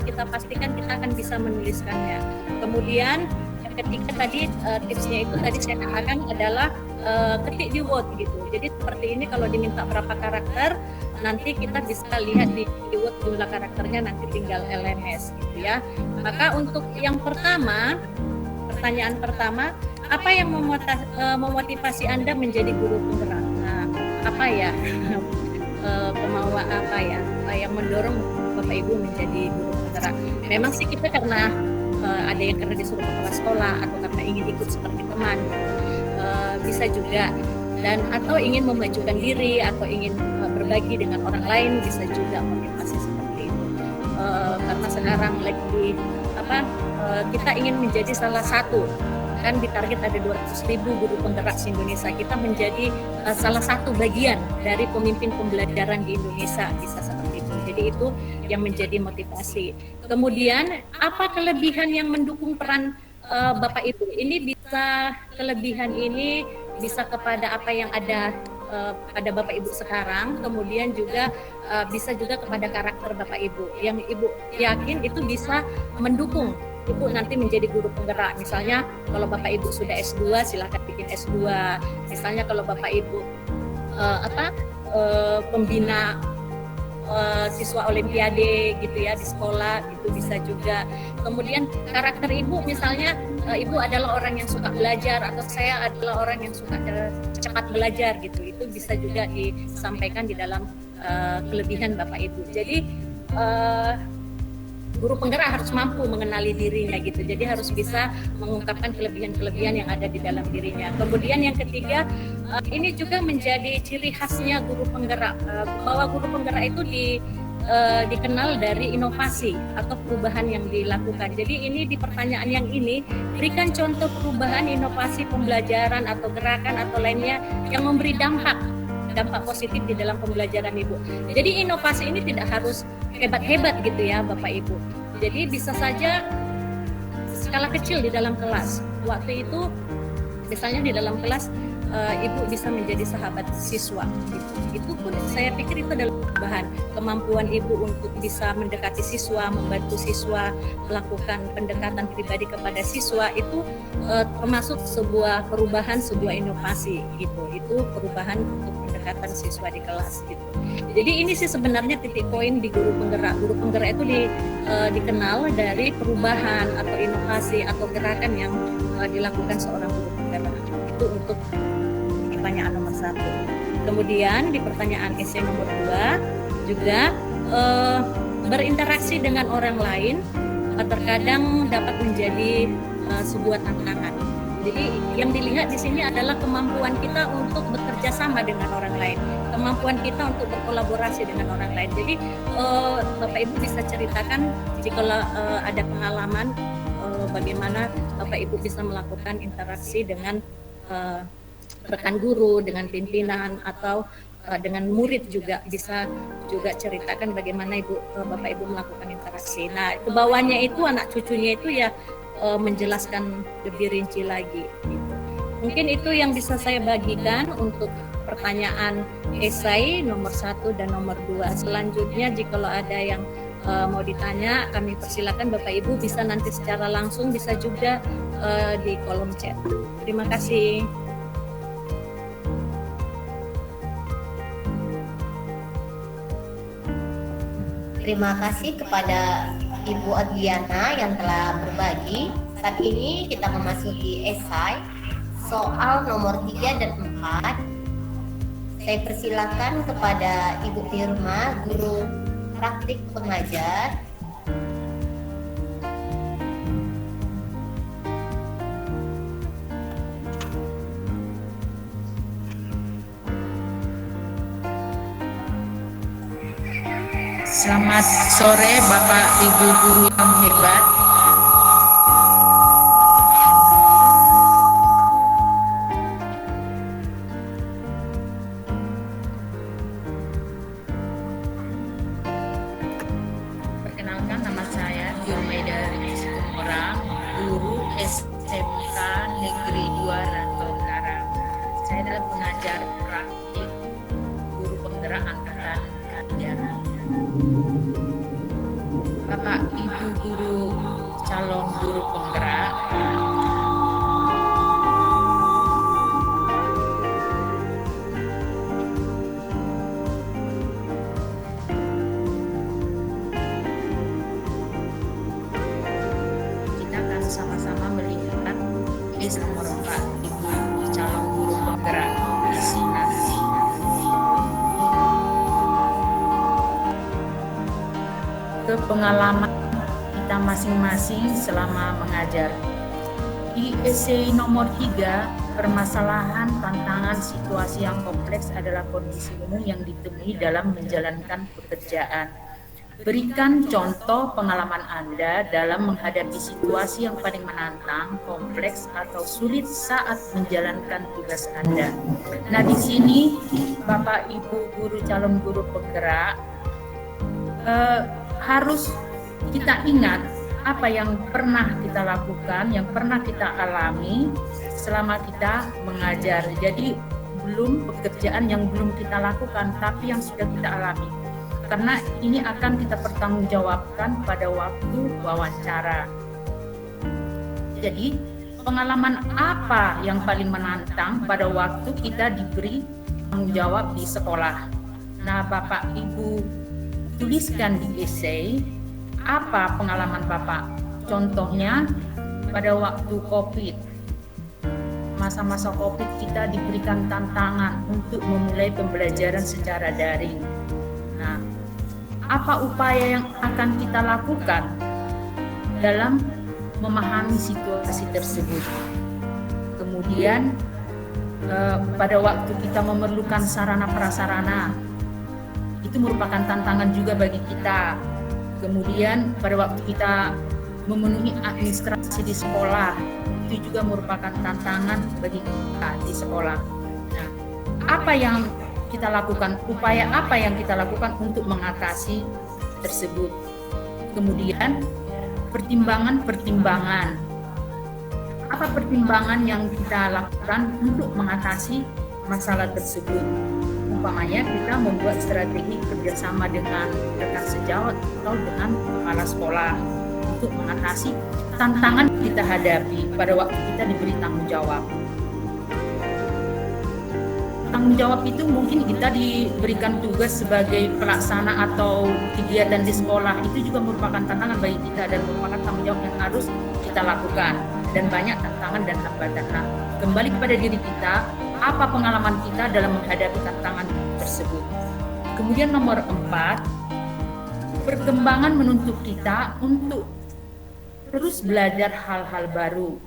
kita pastikan kita akan bisa menuliskannya. Kemudian yang ketiga tadi tipsnya itu tadi saya katakan adalah ketik di Word gitu. Jadi seperti ini kalau diminta berapa karakter, nanti kita bisa lihat di Word jumlah karakternya, nanti tinggal LMS gitu ya. Maka untuk yang pertama, pertanyaan pertama, apa yang memotivasi Anda menjadi guru penggerak? Nah, apa ya kemauan apa ya yang mendorong Bapak Ibu menjadi guru penggerak? Memang sih kita karena ada yang karena disuruh kepala sekolah atau karena ingin ikut seperti teman, bisa juga, dan atau ingin memajukan diri atau ingin berbagi dengan orang lain, bisa juga motivasi seperti itu. Karena sekarang lagi kita ingin menjadi salah satu, kan ditarget ada 200.000 guru penggerak di Indonesia, kita menjadi salah satu bagian dari pemimpin pembelajaran di Indonesia, bisa seperti itu. Jadi itu yang menjadi motivasi. Kemudian apa kelebihan yang mendukung peran Bapak Ibu? Ini bisa, kelebihan ini bisa kepada apa yang ada pada Bapak Ibu sekarang, kemudian juga bisa juga kepada karakter Bapak Ibu yang Ibu yakin itu bisa mendukung Ibu nanti menjadi guru penggerak. Misalnya kalau Bapak Ibu sudah S2 silahkan bikin S2. Misalnya kalau Bapak Ibu pembina siswa olimpiade gitu ya di sekolah, itu bisa juga. Kemudian karakter Ibu misalnya Ibu adalah orang yang suka belajar, atau saya adalah orang yang suka cepat belajar gitu. Itu bisa juga disampaikan di dalam kelebihan Bapak Ibu. Jadi guru penggerak harus mampu mengenali dirinya gitu. Jadi harus bisa mengungkapkan kelebihan-kelebihan yang ada di dalam dirinya. Kemudian yang ketiga, ini juga menjadi ciri khasnya guru penggerak, bahwa guru penggerak itu dikenal dari inovasi atau perubahan yang dilakukan. Jadi ini di pertanyaan yang ini, berikan contoh perubahan, inovasi pembelajaran atau gerakan atau lainnya yang memberi dampak positif di dalam pembelajaran Ibu. Jadi inovasi ini tidak harus hebat-hebat gitu ya Bapak Ibu. Jadi bisa saja skala kecil di dalam kelas. Waktu itu misalnya di dalam kelas Ibu bisa menjadi sahabat siswa gitu. Itu pun saya pikir itu adalah perubahan. Kemampuan Ibu untuk bisa mendekati siswa, membantu siswa, melakukan pendekatan pribadi kepada siswa, itu termasuk sebuah perubahan, sebuah inovasi gitu. Itu perubahan untuk pendekatan siswa di kelas gitu. Jadi ini sih sebenarnya titik poin di guru penggerak. Guru penggerak itu dikenal dari perubahan atau inovasi atau gerakan yang dilakukan seorang guru penggerak. Itu untuk pertanyaan nomor 1. Kemudian di pertanyaan esai nomor 2 juga berinteraksi dengan orang lain terkadang dapat menjadi sebuah tantangan. Jadi yang dilihat di sini adalah kemampuan kita untuk bekerja sama dengan orang lain, kemampuan kita untuk berkolaborasi dengan orang lain. Jadi Bapak Ibu bisa ceritakan jika ada pengalaman bagaimana Bapak Ibu bisa melakukan interaksi dengan rekan guru, dengan pimpinan atau dengan murid juga bisa juga ceritakan bagaimana Bapak Ibu melakukan interaksi. Nah, ke bawahnya itu anak cucunya itu ya menjelaskan lebih rinci lagi. Gitu. Mungkin itu yang bisa saya bagikan untuk pertanyaan esai nomor 1 dan nomor 2. Selanjutnya jika ada yang mau ditanya, kami persilakan Bapak Ibu bisa nanti secara langsung, bisa juga di kolom chat. Terima kasih. Terima kasih kepada Ibu Adliana yang telah berbagi. Saat ini kita memasuki esai soal nomor 3 dan 4. Saya persilakan kepada Ibu Firma, guru praktik pengajar. Selamat sore Bapak Ibu guru yang hebat. Perkenalkan, nama saya Yurmeda Rizkumora, guru SMK Negeri 2 Rantau Karang. Saya adalah pengajar praktik guru penggerak angkatan Kandiana. Bapak Ibu guru calon guru penggerak, kita akan sama-sama melihat list nomor 4 Ibu calon guru penggerak isi nanti. Ke pengalaman kita masing-masing selama mengajar. Di essay nomor 3, permasalahan, tantangan, situasi yang kompleks adalah kondisi umum yang ditemui dalam menjalankan pekerjaan. Berikan contoh pengalaman Anda dalam menghadapi situasi yang paling menantang, kompleks, atau sulit saat menjalankan tugas Anda. Nah, di sini Bapak Ibu guru calon guru penggerak harus kita ingat apa yang pernah kita lakukan, yang pernah kita alami selama kita mengajar. Jadi belum pekerjaan yang belum kita lakukan, tapi yang sudah kita alami. Karena ini akan kita pertanggungjawabkan pada waktu wawancara. Jadi pengalaman apa yang paling menantang pada waktu kita diberi tanggung jawab di sekolah. Nah, Bapak Ibu tuliskan di essay apa pengalaman Bapak. Contohnya pada waktu COVID, masa-masa COVID kita diberikan tantangan untuk memulai pembelajaran secara daring. Nah, apa upaya yang akan kita lakukan dalam memahami situasi tersebut? Kemudian pada waktu kita memerlukan sarana prasarana, itu merupakan tantangan juga bagi kita. Kemudian pada waktu kita memenuhi administrasi di sekolah, itu juga merupakan tantangan bagi kita di sekolah. Nah, apa yang kita lakukan, upaya apa yang kita lakukan untuk mengatasi tersebut? Kemudian pertimbangan-pertimbangan. Apa pertimbangan yang kita lakukan untuk mengatasi masalah tersebut? Umpamanya kita membuat strategi kerjasama dengan rekan sejawat atau dengan kepala sekolah untuk mengatasi tantangan kita hadapi pada waktu kita diberi tanggung jawab. Tanggung jawab itu mungkin kita diberikan tugas sebagai pelaksana atau kegiatan di sekolah, itu juga merupakan tantangan bagi kita dan merupakan tanggung jawab yang harus kita lakukan, dan banyak tantangan dan hambatan. Nah, kembali kepada diri kita, apa pengalaman kita dalam menghadapi tantangan tersebut. Kemudian nomor 4, perkembangan menuntut kita untuk terus belajar hal-hal baru.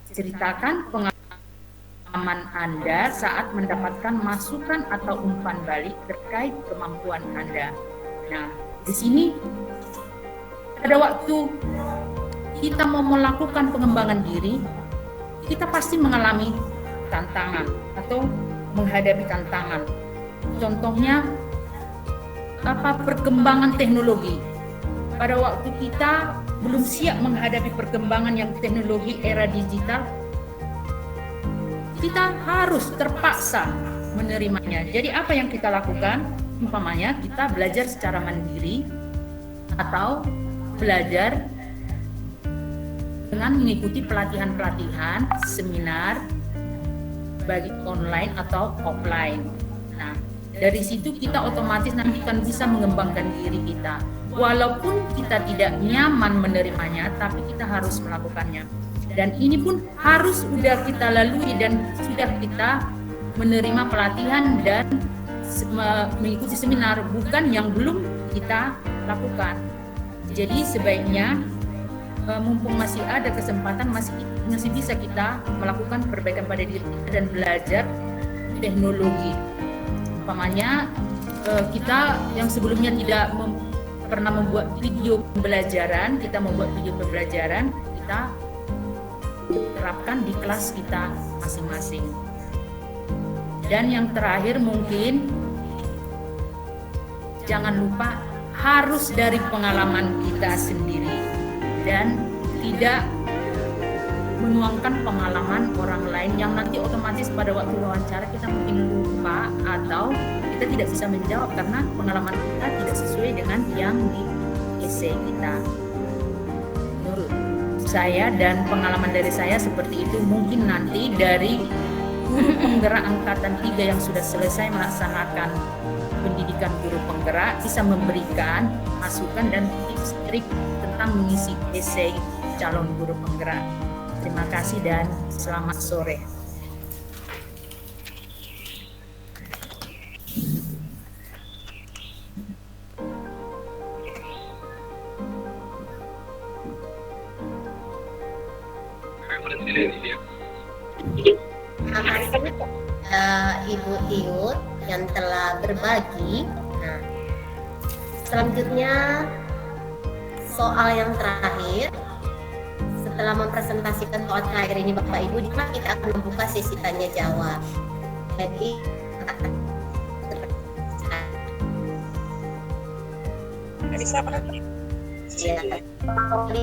Ceritakan pengalaman Anda saat mendapatkan masukan atau umpan balik terkait kemampuan Anda. Nah, di sini pada waktu kita mau melakukan pengembangan diri, kita pasti mengalami tantangan atau menghadapi tantangan. Contohnya perkembangan teknologi. Pada waktu kita belum siap menghadapi perkembangan yang teknologi era digital, kita harus terpaksa menerimanya. Jadi apa yang kita lakukan? Umpamanya kita belajar secara mandiri atau belajar dengan mengikuti pelatihan-pelatihan, seminar, baik online atau offline. Nah, dari situ kita otomatis nanti kan bisa mengembangkan diri kita. Walaupun kita tidak nyaman menerimanya, tapi kita harus melakukannya. Dan ini pun harus sudah kita lalui dan sudah kita menerima pelatihan dan mengikuti seminar, bukan yang belum kita lakukan. Jadi sebaiknya mumpung masih ada kesempatan, masih bisa kita melakukan perbaikan pada diri kita dan belajar teknologi. Umpamanya kita yang sebelumnya tidak pernah membuat video pembelajaran, kita membuat video pembelajaran, kita terapkan di kelas kita masing-masing. Dan yang terakhir mungkin jangan lupa harus dari pengalaman kita sendiri dan tidak menuangkan pengalaman orang lain yang nanti otomatis pada waktu wawancara kita mungkin lupa atau kita tidak bisa menjawab karena pengalaman kita tidak sesuai dengan yang di essay kita. Menurut saya dan pengalaman dari saya seperti itu, mungkin nanti dari guru penggerak angkatan 3 yang sudah selesai melaksanakan pendidikan guru penggerak bisa memberikan masukan dan tips trik tentang mengisi essay calon guru penggerak. Terima kasih dan selamat sore. Terima kasih Ibu Iut yang telah berbagi. Nah, selanjutnya soal yang terakhir. Setelah mempresentasikan soal terakhir ini Bapak Ibu, kita akan membuka sesi tanya jawab. Jadi ya, 5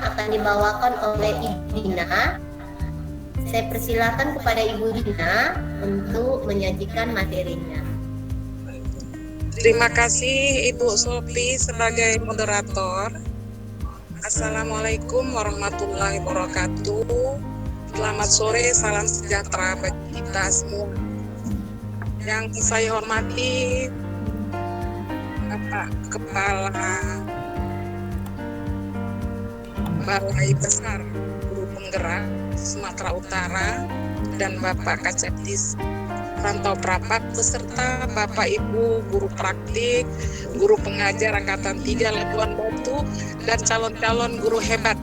akan dibawakan oleh Ibu Dina. Saya persilakan kepada Ibu Dina untuk menyajikan materinya. Terima kasih Ibu Sophie sebagai moderator. Assalamualaikum warahmatullahi wabarakatuh. Selamat sore, salam sejahtera bagi kita semua. Yang saya hormati Bapak Kepala Balai Besar Guru Penggerak Sumatera Utara dan Bapak Kacadis Rantau Prapat beserta Bapak Ibu guru praktik, guru pengajar angkatan 3 Labuan Batu dan calon-calon guru hebat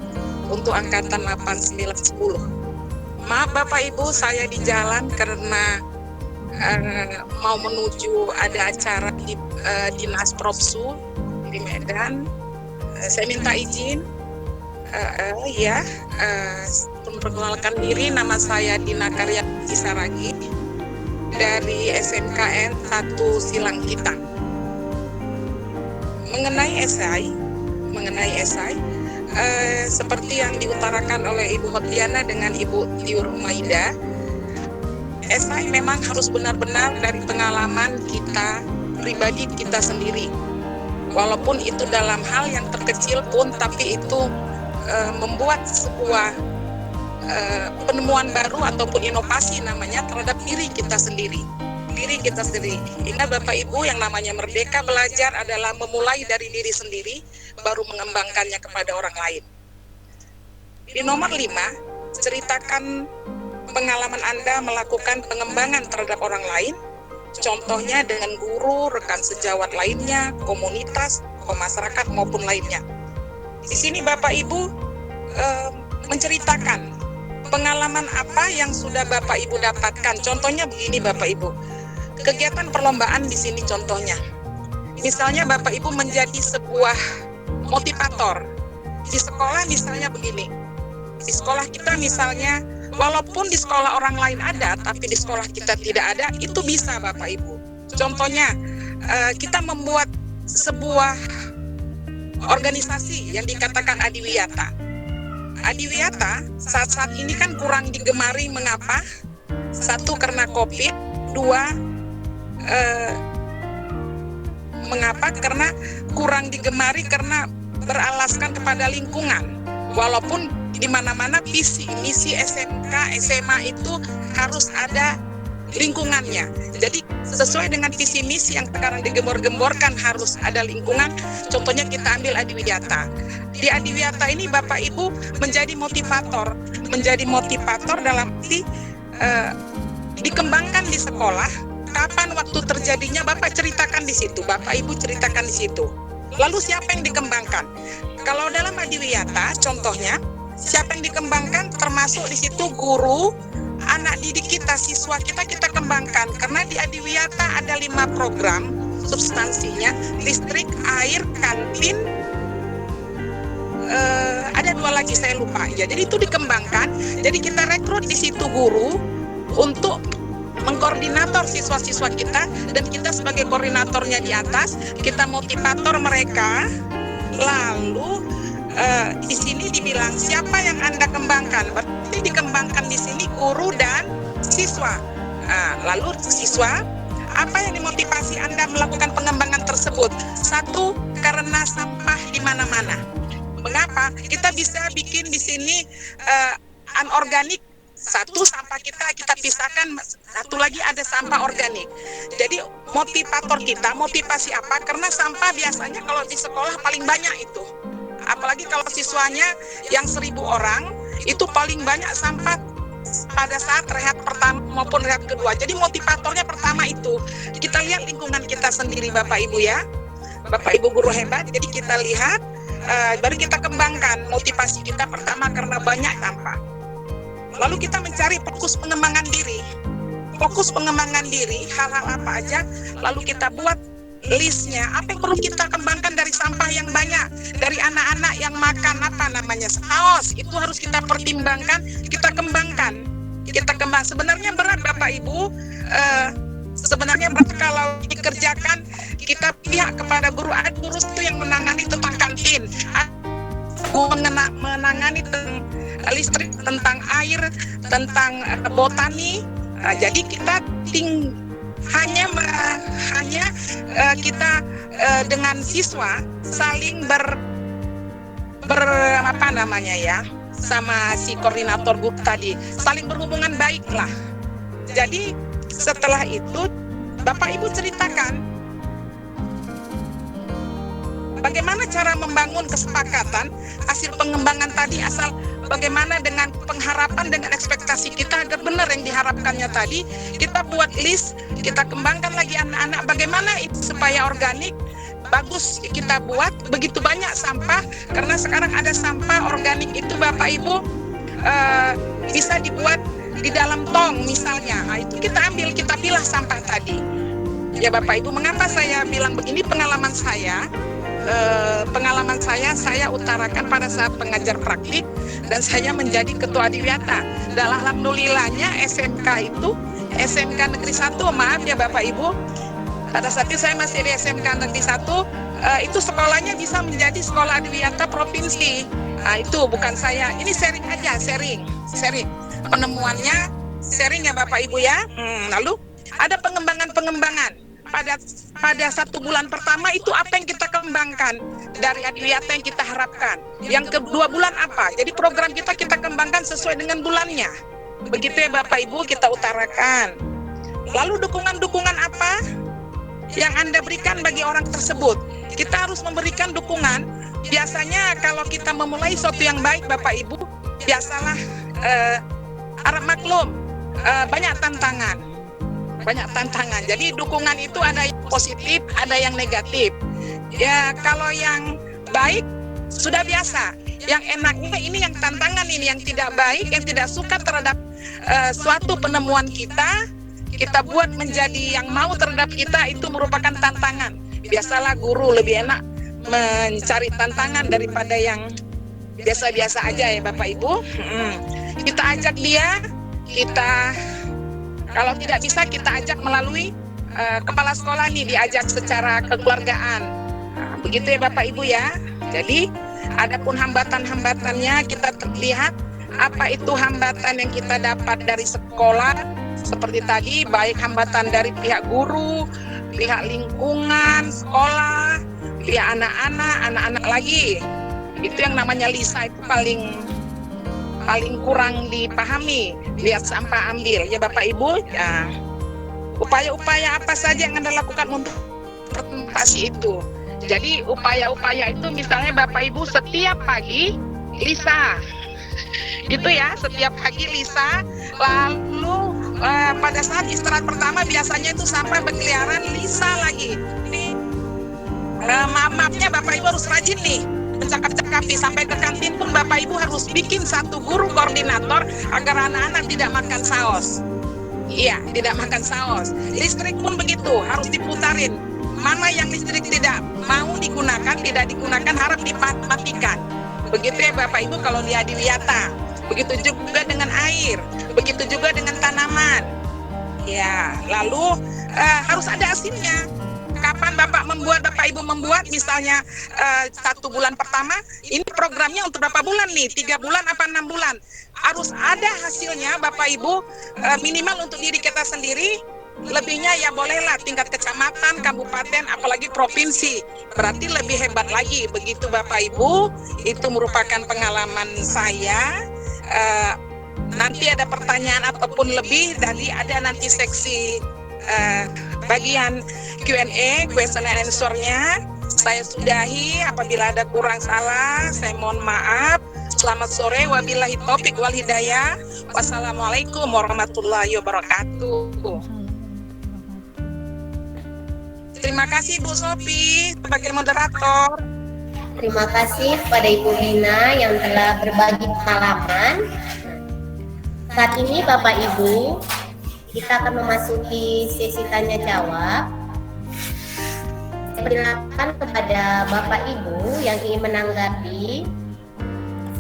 untuk angkatan 8, 9, 10. Maaf Bapak Ibu, saya di jalan karena mau menuju ada acara di Dinas Propsu di Medan. Saya minta izin memperkenalkan diri, nama saya Dina Karya Saragi dari SMKN 1 Silangkitang. Mengenai esai, seperti yang diutarakan oleh Ibu Hotiana dengan Ibu Tiur Maida, esai memang harus benar-benar dari pengalaman kita pribadi kita sendiri. Walaupun itu dalam hal yang terkecil pun, tapi itu membuat sebuah penemuan baru ataupun inovasi namanya terhadap diri kita sendiri. Ingat Bapak Ibu, yang namanya merdeka belajar adalah memulai dari diri sendiri, baru mengembangkannya kepada orang lain. Di nomor 5, ceritakan pengalaman Anda melakukan pengembangan terhadap orang lain, contohnya dengan guru, rekan sejawat lainnya, komunitas, masyarakat maupun lainnya. Di sini Bapak Ibu menceritakan pengalaman apa yang sudah Bapak Ibu dapatkan. Contohnya begini Bapak Ibu, kegiatan perlombaan di sini contohnya. Misalnya Bapak Ibu menjadi sebuah motivator. Di sekolah misalnya begini, di sekolah kita misalnya, walaupun di sekolah orang lain ada, tapi di sekolah kita tidak ada, itu bisa Bapak Ibu. Contohnya, kita membuat sebuah organisasi yang dikatakan Adiwiyata. Adiwiyata saat ini kan kurang digemari, mengapa? Satu, karena COVID. Dua, mengapa? Karena kurang digemari karena beralaskan kepada lingkungan. Walaupun di mana-mana visi misi SMK, SMA itu harus ada lingkungannya. Jadi sesuai dengan visi misi yang sekarang digembor-gemborkan harus ada lingkungan. Contohnya kita ambil Adiwiyata. Di Adiwiyata ini Bapak Ibu menjadi motivator dalam arti dikembangkan di sekolah. Kapan waktu terjadinya Bapak ceritakan di situ, Bapak Ibu ceritakan di situ. Lalu siapa yang dikembangkan? Kalau dalam Adiwiyata contohnya, siapa yang dikembangkan termasuk di situ guru, anak didik kita, siswa kita kembangkan. Karena di Adiwiyata ada 5 program substansinya, listrik, air, kantin, ada 2 lagi saya lupa ya. Jadi itu dikembangkan. Jadi kita rekrut di situ guru untuk mengkoordinator siswa-siswa kita, dan kita sebagai koordinatornya di atas, kita motivator mereka. Lalu di sini dibilang siapa yang Anda kembangkan? Berarti dikembangkan di sini guru dan siswa. Lalu siswa, apa yang dimotivasi Anda melakukan pengembangan tersebut? Satu, karena sampah di mana-mana. Mengapa? Kita bisa bikin di sini anorganik. Satu, sampah kita pisahkan, satu lagi ada sampah organik. Jadi motivator kita, motivasi apa? Karena sampah biasanya kalau di sekolah paling banyak itu. Apalagi kalau siswanya yang 1.000 orang, itu paling banyak sampah pada saat rehat pertama maupun rehat kedua. Jadi motivatornya pertama itu, kita lihat lingkungan kita sendiri Bapak Ibu ya. Bapak Ibu guru hebat, jadi kita lihat, baru kita kembangkan motivasi kita pertama karena banyak sampah. Lalu kita mencari fokus pengembangan diri. Fokus pengembangan diri, hal-hal apa aja, lalu kita buat listnya. Apa yang perlu kita kembangkan dari sampah yang banyak, dari anak-anak yang makan saus, itu harus kita pertimbangkan, kita kembangkan. Sebenarnya berat Bapak Ibu, sebenarnya berat kalau dikerjakan. Kita pihak kepada guru itu yang menangani tentang kantin, menangani tentang listrik, tentang air, tentang botani. Jadi kita hanya kita dengan siswa saling sama si koordinator guru tadi, saling berhubungan baik lah. Jadi setelah itu Bapak Ibu ceritakan bagaimana cara membangun kesepakatan hasil pengembangan tadi, asal bagaimana dengan pengharapan, dengan ekspektasi kita agar benar yang diharapkannya tadi. Kita buat list, kita kembangkan lagi anak-anak bagaimana itu supaya organik, bagus kita buat. Begitu banyak sampah, karena sekarang ada sampah organik itu Bapak Ibu bisa dibuat di dalam tong misalnya. Nah, itu kita ambil, kita pilah sampah tadi. Ya Bapak Ibu, mengapa saya bilang begini? Pengalaman saya utarakan pada saat pengajar praktik dan saya menjadi ketua Adiwiyata. Dan alhamdulillahnya SMK Negeri 1, maaf ya Bapak Ibu, pada saat itu saya masih di SMK Negeri 1, itu sekolahnya bisa menjadi sekolah Adiwiyata provinsi. Nah, itu bukan saya, ini sharing aja, sharing penemuannya, sharing ya Bapak Ibu ya. Lalu ada pengembangan pada 1 bulan pertama itu apa yang kita kembangkan dari Adiwiyata yang kita harapkan. Yang kedua bulan apa? Jadi program kita kembangkan sesuai dengan bulannya. Begitu ya Bapak Ibu, kita utarakan. Lalu dukungan apa yang Anda berikan bagi orang tersebut? Kita harus memberikan dukungan. Biasanya kalau kita memulai sesuatu yang baik Bapak Ibu, biasalah harap maklum, banyak tantangan. Jadi dukungan itu ada yang positif, ada yang negatif. Ya kalau yang baik sudah biasa. Yang enaknya ini yang tantangan ini, yang tidak baik, yang tidak suka terhadap suatu penemuan kita buat menjadi yang mau terhadap kita, itu merupakan tantangan. Biasalah guru lebih enak mencari tantangan daripada yang biasa-biasa aja ya Bapak Ibu. Kita ajak dia, kita kalau tidak bisa kita ajak melalui kepala sekolah nih, diajak secara kekeluargaan. Begitu ya Bapak Ibu ya. Jadi adapun hambatan-hambatannya kita lihat apa itu hambatan yang kita dapat dari sekolah, seperti tadi, baik hambatan dari pihak guru, pihak lingkungan, sekolah, pihak anak-anak lagi. Itu yang namanya Lisa itu paling kurang dipahami. Lihat sampah ambil ya Bapak Ibu ya. Upaya-upaya apa saja yang Anda lakukan untuk presentasi itu. Jadi upaya-upaya itu misalnya Bapak Ibu setiap pagi Lisa gitu ya, setiap pagi Lisa, lalu pada saat istirahat pertama biasanya itu sampai berkeliaran Lisa lagi. Maaf-maafnya Bapak Ibu harus rajin nih mencakap-cakapi, sampai ke kantin pun Bapak Ibu harus bikin satu guru koordinator agar anak-anak tidak makan saus. Iya, tidak makan saus. Listrik pun begitu, harus diputarin. Mana yang listrik tidak mau digunakan, tidak digunakan, harap dimatikan. Begitu ya Bapak Ibu kalau di Adiwiyata. Begitu juga dengan air, begitu juga dengan tanaman. Ya, lalu harus ada asinnya. Kapan Bapak Ibu membuat misalnya 1 bulan pertama, ini programnya untuk berapa bulan nih? 3 bulan apa 6 bulan? Harus ada hasilnya Bapak Ibu, minimal untuk diri kita sendiri. Lebihnya ya bolehlah tingkat kecamatan, kabupaten, apalagi provinsi. Berarti lebih hebat lagi. Begitu Bapak Ibu, itu merupakan pengalaman saya. Nanti ada pertanyaan ataupun lebih, jadi ada nanti seksi bagian Q&A, question and answer-nya. Saya sudahi, apabila ada kurang salah saya mohon maaf. Selamat sore, wabillahi taufik wal hidayah. Wassalamualaikum warahmatullahi wabarakatuh. Terima kasih Bu Sofi sebagai moderator. Terima kasih kepada Ibu Lina yang telah berbagi pengalaman. Saat ini Bapak Ibu, kita akan memasuki sesi tanya jawab. Saya persilakan kepada Bapak Ibu yang ingin menanggapi,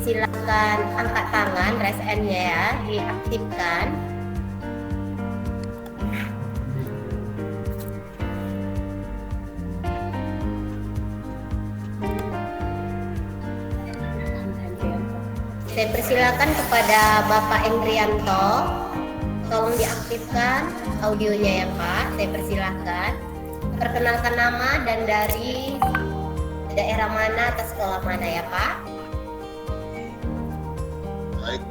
silakan angkat tangan, raise hand-nya ya, diaktifkan. Saya persilakan kepada Bapak Endrianto, tolong diaktifkan audionya ya Pak. Saya persilakan. Perkenalkan nama dan dari daerah mana atau sekolah mana ya Pak. Baik,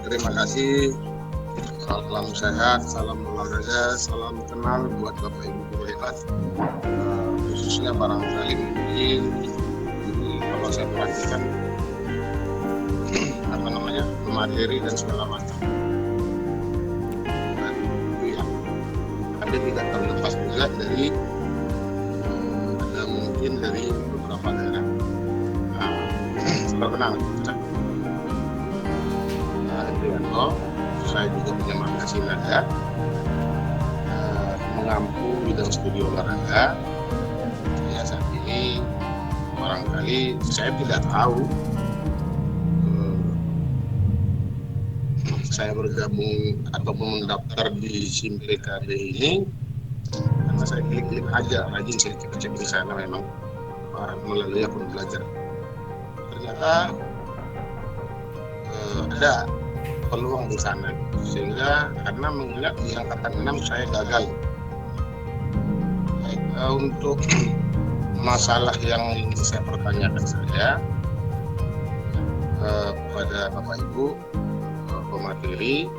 terima kasih. Salam sehat, salam olahraga, salam kenal buat Bapak Ibu guru hebat. Khususnya barangkali mungkin kalau saya perhatikan materi dan segala macam. Dan ya, ada tidak terlepas juga dari ada mungkin dari beberapa daerah. Perkenal, Adriano, saya juga punya makasih nada mengampu bidang studi olahraga. Ya saat ini barangkali saya tidak tahu. Saya bergabung ataupun mendaftar di SIM PKB ini karena saya klik-klik aja, rajin saya cek di sana memang melalui akun belajar. Ternyata ada peluang di sana, sehingga karena mengingat di angkatan 6 saya gagal. Baik, untuk masalah yang ingin saya pertanyakan kepada Bapak Ibu pemateri,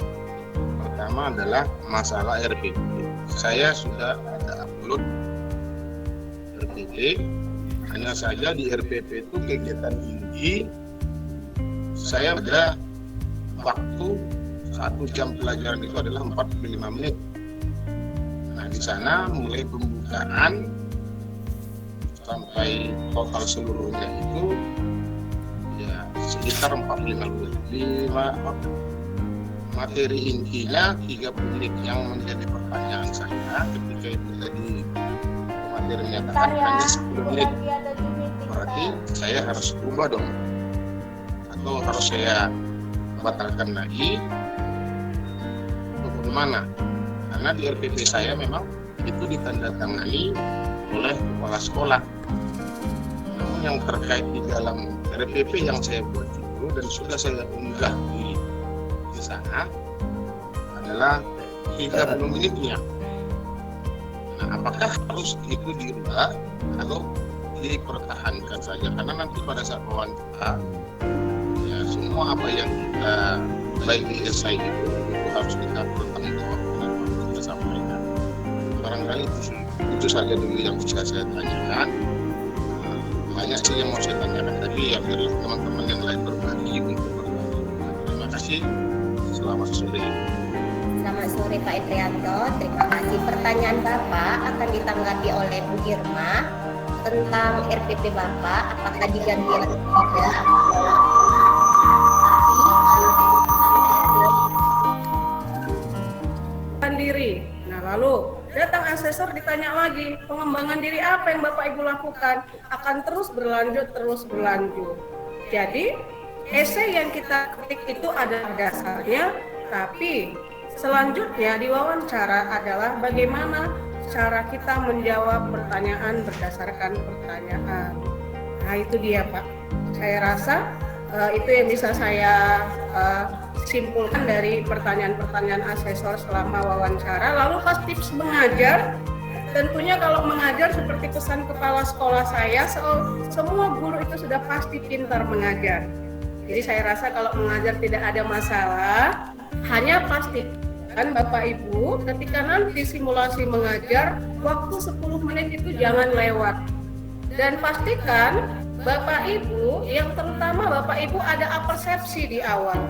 pertama adalah masalah RPP. Saya sudah ada upload RPP, hanya saja di RPP itu kegiatan inti saya ada waktu 1 jam pelajaran itu adalah 45 menit. Nah di sana mulai pembukaan sampai total seluruhnya itu ya sekitar 45 menit. Materi intinya 30 menit yang menjadi pertanyaan saya ketika itu tadi materi menyatakan hanya 10 menit. Berarti saya harus ubah dong, atau harus saya batalkan lagi atau bagaimana? Karena di RPP saya memang itu ditandatangani oleh kepala sekolah. Namun yang terkait di dalam RPP yang saya buat itu dan sudah saya unggah di sana adalah 30 menitnya. Nah, apakah harus itu dirubah atau dipertahankan saja? Karena nanti pada saat wawancara, ya semua apa yang kita baik di esai itu harus kita pertanggungjawabkan atau kita sampaikan. Barangkali itu saja dulu yang bisa saya tanyakan. Banyak sih yang mau saya tanyakan, tapi ya biarlah teman-teman yang lain berbagi untuk berbagi. Terima kasih. Selamat sore. Selamat sore Pak Indrianto. Terima kasih. Pertanyaan Bapak akan ditanggapi oleh Bu Irma tentang RPP Bapak. Apakah diganti atau tidak? Diri. Nah, lalu datang asesor ditanya lagi, pengembangan diri apa yang Bapak Ibu lakukan? Akan terus berlanjut. Jadi, esai yang kita ketik itu ada dasarnya, tapi selanjutnya di wawancara adalah bagaimana cara kita menjawab pertanyaan berdasarkan pertanyaan. Nah, itu dia Pak. Saya rasa itu yang bisa saya simpulkan dari pertanyaan-pertanyaan asesor selama wawancara. Lalu pas tips mengajar, tentunya kalau mengajar seperti pesan kepala sekolah saya, semua guru itu sudah pasti pintar mengajar. Jadi saya rasa kalau mengajar tidak ada masalah, hanya pastikan Bapak Ibu ketika nanti simulasi mengajar, waktu 10 menit itu jangan lewat. Dan pastikan Bapak Ibu, yang terutama Bapak Ibu ada apersepsi di awal.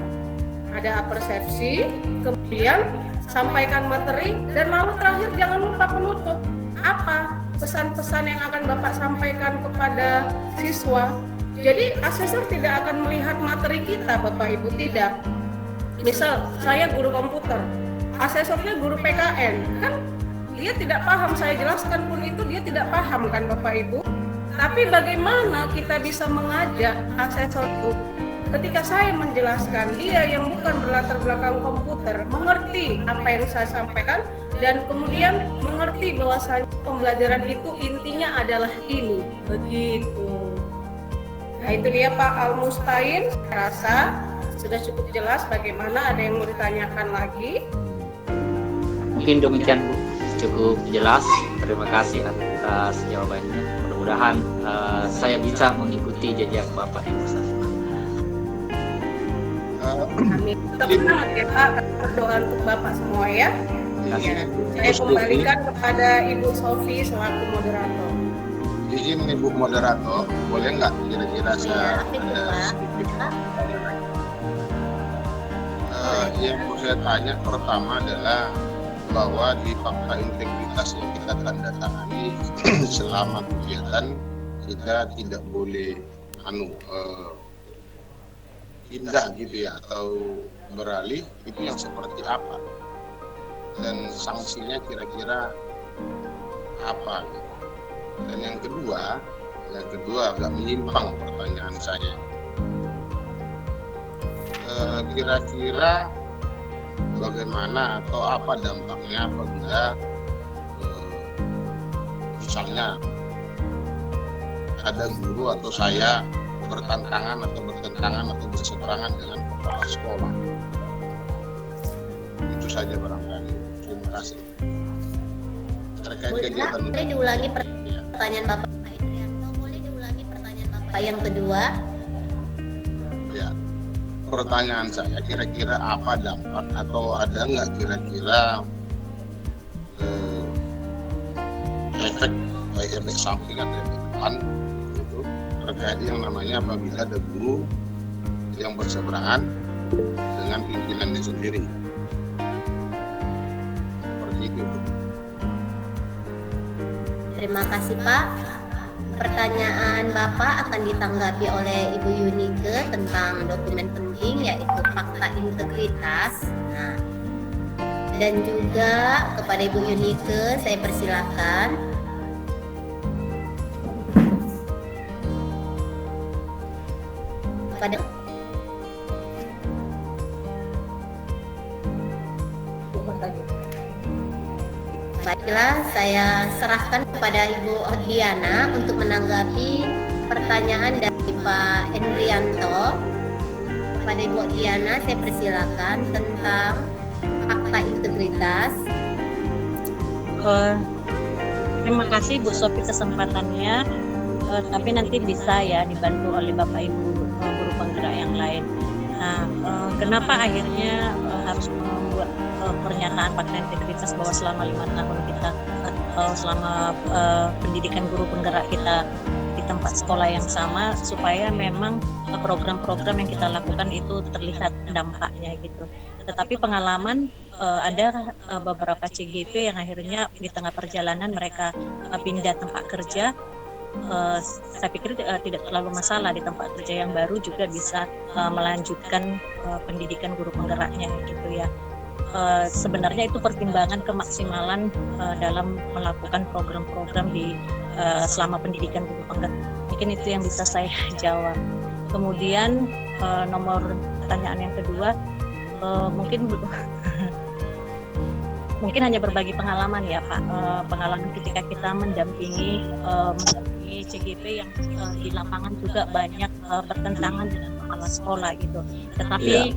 Ada apersepsi, kemudian sampaikan materi, dan lalu terakhir jangan lupa penutup. Apa pesan-pesan yang akan Bapak sampaikan kepada siswa? Jadi asesor tidak akan melihat materi kita Bapak Ibu, tidak. Misal saya guru komputer, asesornya guru PKN, kan dia tidak paham, saya jelaskan pun itu dia tidak paham kan Bapak Ibu. Tapi bagaimana kita bisa mengajak asesor itu ketika saya menjelaskan, dia yang bukan berlatar belakang komputer mengerti apa yang saya sampaikan dan kemudian mengerti bahwasanya pembelajaran itu intinya adalah ini, begitu. Nah itu dia Pak Al-Mustain, saya rasa sudah cukup jelas. Bagaimana, ada yang mau ditanyakan lagi? Mungkin demikian Bu, cukup jelas. Terima kasih atas jawabannya. Mudah-mudahan saya bisa mengikuti jejak Bapak Ibu saya. Amin. Kita berdoa ya Pak, berdoa untuk Bapak semua ya. Ya. Saya kembalikan kepada Ibu Sofi selaku moderator. Izin Ibu moderator, boleh nggak kira-kira saya ada sedikit? Yang mau saya tanya pertama adalah bahwa di fakta integritas yang kita tanda tangani selama kegiatan, kita tidak boleh pindah gitu ya, atau beralih, itu yang seperti apa dan sanksinya kira-kira apa gitu. Dan yang kedua agak menyimpang pertanyaan saya, kira-kira bagaimana atau apa dampaknya apabila misalnya ada guru atau saya bertentangan atau berseberangan dengan kepala sekolah. Itu saja barangkali. Terima kasih. Terkait kegiatan boleh diulangi pertanyaan Bapak Indrianto, boleh diulangi pertanyaan Bapak yang kedua? Ya, pertanyaan saya kira-kira apa dampak atau ada nggak kira-kira efek baik efek samping atau efek depan itu terkait yang namanya apabila ada guru yang berseberangan dengan pimpinannya sendiri. Seperti itu. Terima kasih Pak. pertanyaan Bapak akan ditanggapi oleh Ibu Yunike tentang dokumen penting yaitu fakta integritas. Nah, dan juga kepada Ibu Yunike saya persilahkan. Baiklah, saya serahkan kepada Ibu Diana untuk menanggapi pertanyaan dari Pak Endrianto. Kepada Ibu Diana, saya persilakan tentang fakta integritas. Terima kasih Bu Sofi kesempatannya, tapi nanti bisa ya dibantu oleh Bapak Ibu guru penggerak yang lain. Nah, kenapa akhirnya harus membuat pernyataan fakta integritas bahwa selama 5 tahun kita selama pendidikan guru penggerak kita di tempat sekolah yang sama, supaya memang program-program yang kita lakukan itu terlihat dampaknya gitu. Tetapi pengalaman ada beberapa CGP yang akhirnya di tengah perjalanan mereka pindah tempat kerja. Saya pikir tidak terlalu masalah, di tempat kerja yang baru juga bisa melanjutkan pendidikan guru penggeraknya gitu ya. Sebenarnya itu pertimbangan kemaksimalan dalam melakukan program-program di selama pendidikan guru penggerak. Mungkin itu yang bisa saya jawab. Kemudian nomor pertanyaan yang kedua, mungkin hanya berbagi pengalaman ya Pak, pengalaman ketika kita mendampingi CGP yang di lapangan juga banyak bertentangan dengan kepala sekolah gitu. Tetapi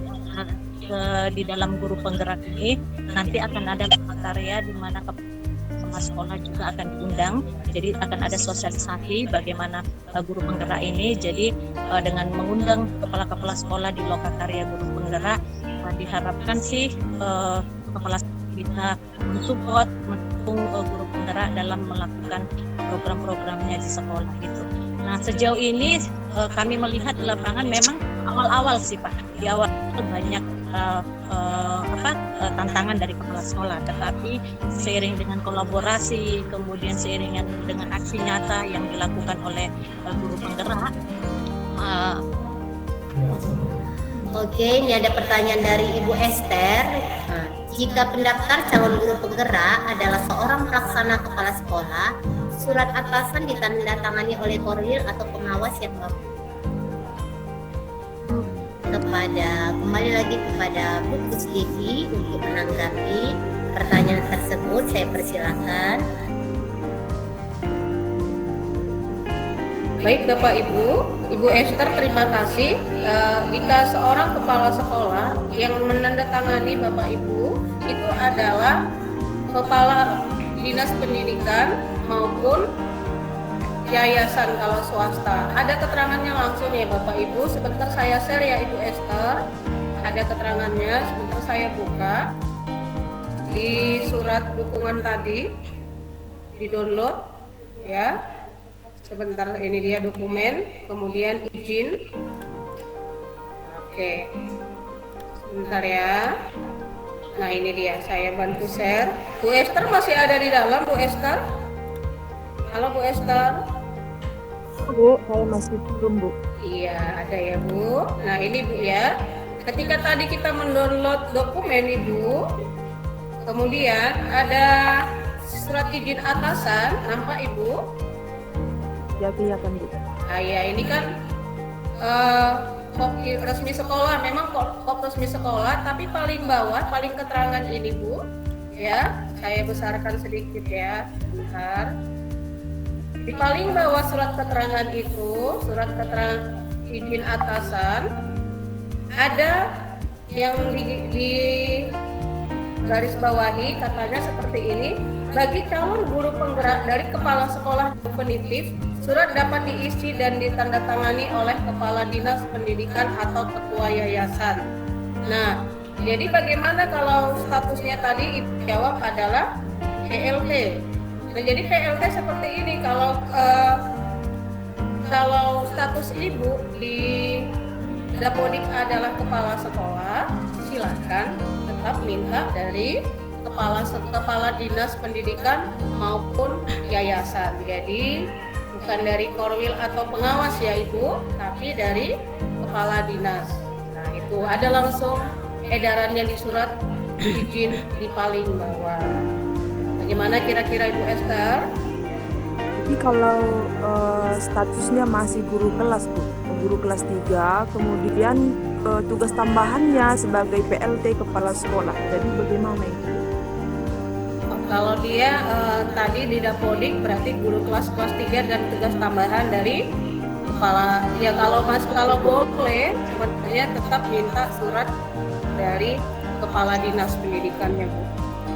di dalam guru penggerak ini nanti akan ada karya di mana kepala sekolah juga akan diundang. Jadi akan ada sosialisasi bagaimana guru penggerak ini. Jadi dengan mengundang kepala-kepala sekolah di lokakarya guru penggerak, diharapkan sih kepala bisa mensupport, mendukung guru penggerak dalam melakukan program-programnya di sekolah gitu. Nah, sejauh ini kami melihat di lapangan memang awal-awal sih Pak, di awal itu banyak tantangan dari kepala sekolah, tetapi seiring dengan kolaborasi, kemudian seiring dengan aksi nyata yang dilakukan oleh guru penggerak. Oke, ini ada pertanyaan dari Ibu Esther. Jika pendaftar calon guru penggerak adalah seorang pelaksana kepala sekolah, surat atasan ditandatangani oleh koordinator atau pengawas yang kembali lagi kepada Bu Kuslivi untuk menanggapi pertanyaan tersebut. Saya persilakan. Baik Bapak Ibu Esther, terima kasih. Jika seorang kepala sekolah yang menandatangani Bapak Ibu itu adalah kepala dinas pendidikan maupun yayasan kalau swasta. Ada keterangannya langsung ya Bapak Ibu. Sebentar saya share ya Ibu Esther. Ada keterangannya, sebentar saya buka di surat dukungan tadi, di download ya. Sebentar, ini dia dokumen, kemudian izin. Oke, sebentar ya. Nah ini dia, saya bantu share. Bu Esther masih ada di dalam, Bu Esther? Halo Bu Esther? Bu, saya masih belum Bu. Iya, ada ya Bu. Nah ini Bu ya, ketika tadi kita mendownload dokumen Ibu, kemudian ada surat izin atasan, nampak Ibu? Iya kan Bu. Nah ya ini kan kop resmi sekolah, memang kop resmi sekolah, tapi paling bawah, paling keterangan ini Bu, ya, saya besarkan sedikit ya, bentar. Di paling bawah surat keterangan itu, surat keterangan izin atasan, ada yang di garis bawahi katanya seperti ini. Bagi calon guru penggerak dari kepala sekolah definitif, surat dapat diisi dan ditandatangani oleh kepala dinas pendidikan atau ketua yayasan. Nah, jadi bagaimana kalau statusnya tadi Ibu jawab adalah PLT. Nah, jadi PLT seperti ini, kalau status Ibu di Dapodik adalah kepala sekolah, silakan tetap minta dari kepala dinas pendidikan maupun yayasan. Jadi bukan dari Korwil atau pengawas ya Ibu, tapi dari kepala dinas. Nah itu ada langsung edarannya di surat izin di paling bawah. Bagaimana kira-kira Ibu Esther? Jadi kalau statusnya masih guru kelas Bu, guru kelas 3, kemudian tugas tambahannya sebagai PLT kepala sekolah. Jadi bagaimana itu? Kalau dia tadi di Dapodik berarti guru kelas 3 dan tugas tambahan dari kepala. Ya kalau boleh sebenarnya tetap minta surat dari kepala dinas pendidikannya Bu.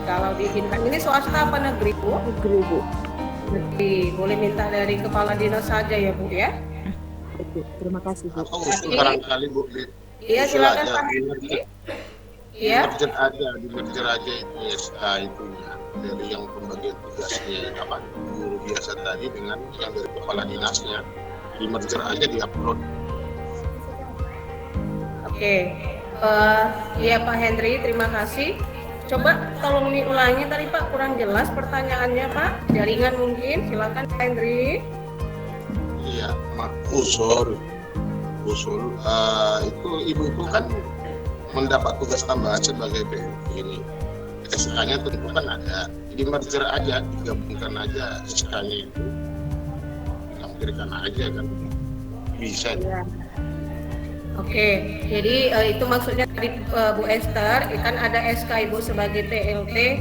Kalau diizinkan, ini swasta apa negeri Bu? Negeri Bu. Negeri, boleh minta dari kepala dinas saja ya Bu ya. Oke, terima kasih Bu. Atau usul barangkali Bu. Iya silakan Pak. Iya. Di merger aja itu SK itu ya, dari yang pembagian tugasnya apa guru biasa tadi dengan yang dari kepala dinasnya di merger aja di-upload. Oke. Iya Pak Hendri, terima kasih. Coba tolong diulangi tadi Pak, kurang jelas pertanyaannya Pak. Jaringan mungkin, silakan Pak Hendri. Iya, usul itu ibu-ibu kan mendapat tugas tambahan sebagai PLT ini. SK-nya tentu kan ada, di merger aja, digabungkan aja SK-nya itu, ditampilkan aja kan, bisa. Ya. Oke, jadi itu maksudnya tadi Bu Esther, kan ada SK Ibu sebagai PLT,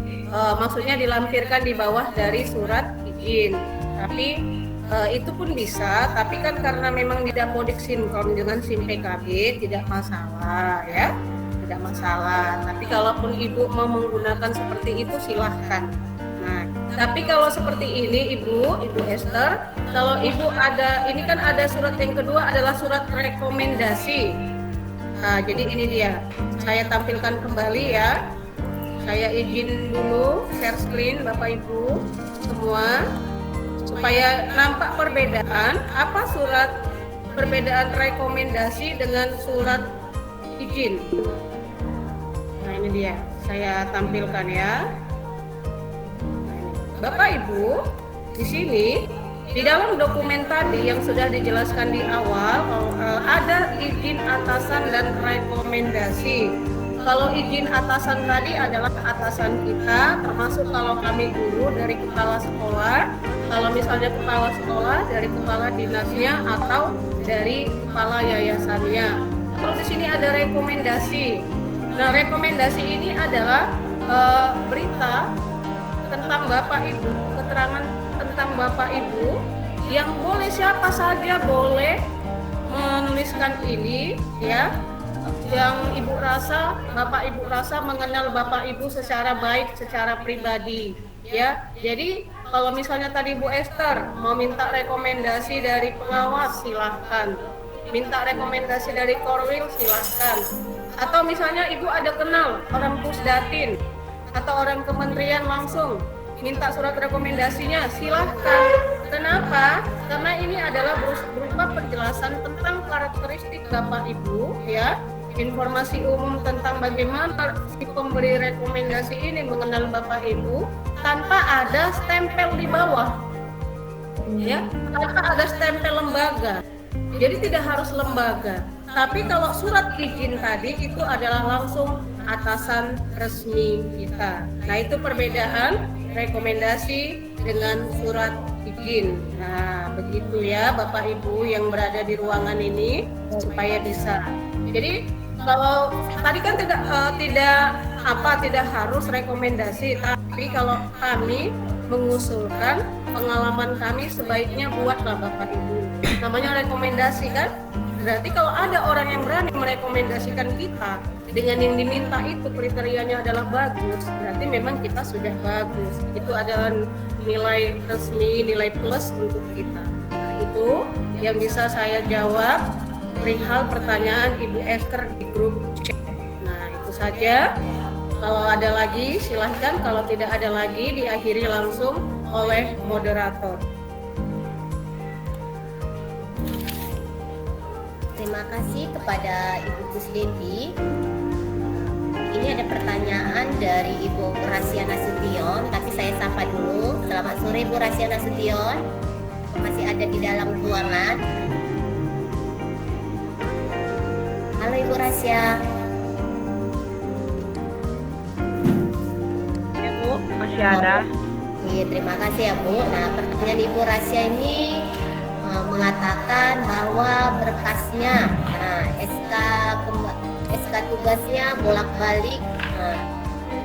maksudnya dilampirkan di bawah dari surat izin. Tapi itu pun bisa, tapi kan karena memang di Dapodik sinkron dengan SIM PKB tidak masalah ya, tidak masalah. Tapi kalaupun Ibu mau menggunakan seperti itu silahkan. Nah, tapi kalau seperti ini Ibu Esther, kalau Ibu ada, ini kan ada surat yang kedua adalah surat rekomendasi. Nah, jadi ini dia, saya tampilkan kembali ya. Saya izin dulu share screen Bapak Ibu semua supaya nampak perbedaan apa surat perbedaan rekomendasi dengan surat izin. Nah ini dia, saya tampilkan ya. Bapak Ibu, di sini di dalam dokumen tadi yang sudah dijelaskan di awal ada izin atasan dan rekomendasi. Kalau izin atasan tadi adalah atasan kita, termasuk kalau kami guru dari kepala sekolah, kalau misalnya kepala sekolah dari kepala dinasnya atau dari kepala yayasannya. Kalau di sini ada rekomendasi. Nah, rekomendasi ini adalah berita tentang Bapak Ibu, keterangan tentang Bapak Ibu yang boleh siapa saja boleh menuliskan ini ya, yang Ibu rasa, Bapak Ibu rasa mengenal Bapak Ibu secara baik, secara pribadi ya. Jadi kalau misalnya tadi Bu Esther mau minta rekomendasi dari pengawas silahkan, minta rekomendasi dari Korwil silahkan, atau misalnya Ibu ada kenal orang Pusdatin atau orang kementerian langsung minta surat rekomendasinya silahkan. Kenapa? Karena ini adalah berupa penjelasan tentang karakteristik Bapak Ibu ya, informasi umum tentang bagaimana si pemberi rekomendasi ini mengenal Bapak Ibu tanpa ada stempel di bawah ya, tanpa ada stempel lembaga. Jadi tidak harus lembaga, tapi kalau surat izin tadi itu adalah langsung atasan resmi kita. Nah itu perbedaan rekomendasi dengan surat izin. Nah begitu ya Bapak Ibu yang berada di ruangan ini supaya bisa. Jadi kalau tadi kan tidak harus rekomendasi, tapi kalau kami mengusulkan pengalaman kami sebaiknya buatlah Bapak Ibu. Namanya rekomendasi kan? Berarti kalau ada orang yang berani merekomendasikan kita dengan yang diminta itu kriterianya adalah bagus, berarti memang kita sudah bagus. Itu adalah nilai resmi, nilai plus untuk kita. Nah, itu yang bisa saya jawab perihal pertanyaan Ibu Esther di grup chat. Nah, itu saja. Kalau ada lagi silahkan, kalau tidak ada lagi diakhiri langsung oleh moderator. Terima kasih kepada Ibu Kusdevi. Ini ada pertanyaan dari Ibu Rasyana Sution, tapi saya sapa dulu. Selamat sore Bu Rasyana Sution. masih ada di dalam ruangan. Halo Ibu Rasya. Ya Bu, masih ada. Iya, terima kasih ya Bu. Nah, pertanyaan Ibu Rasya ini mengatakan bahwa berkasnya, SK tugasnya bolak-balik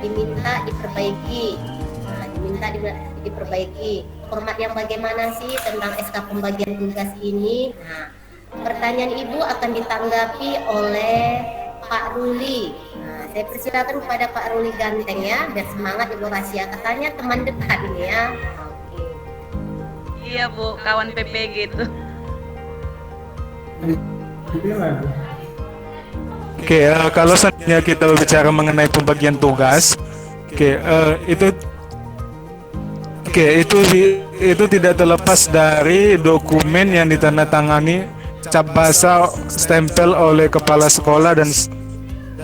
diminta diperbaiki. Diperbaiki. Format yang bagaimana sih tentang SK pembagian tugas ini? Nah, pertanyaan Ibu akan ditanggapi oleh Pak Ruli. Nah, saya persilakan kepada Pak Ruli Ganteng ya, biar semangat Ibu Rasya. Katanya teman dekat ini ya. Iya Bu, kawan PPG itu. Oke, kalau seandainya kita berbicara mengenai pembagian tugas, itu tidak terlepas dari dokumen yang ditandatangani cap basah stempel oleh kepala sekolah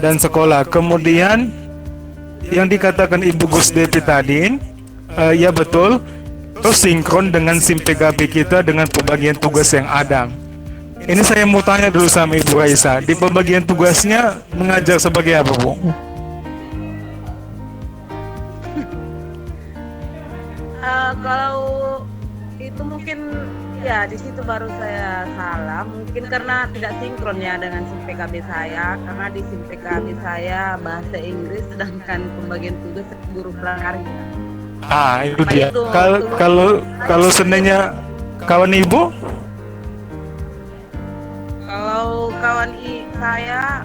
dan sekolah. Kemudian yang dikatakan Ibu Gus Devi tadi, ya betul, terus sinkron dengan SIM PKB kita dengan pembagian tugas yang ada. Ini saya mau tanya dulu sama Ibu Raisa, di pembagian tugasnya mengajar sebagai apa, Bu? Kalau itu mungkin ya di situ baru saya salah, mungkin karena tidak sinkron ya dengan SIM PKB saya, karena di SIM PKB saya bahasa Inggris sedangkan pembagian tugas guru prakarya. Itu dia. Kalau seandainya kawan Ibu? Kalau kawan saya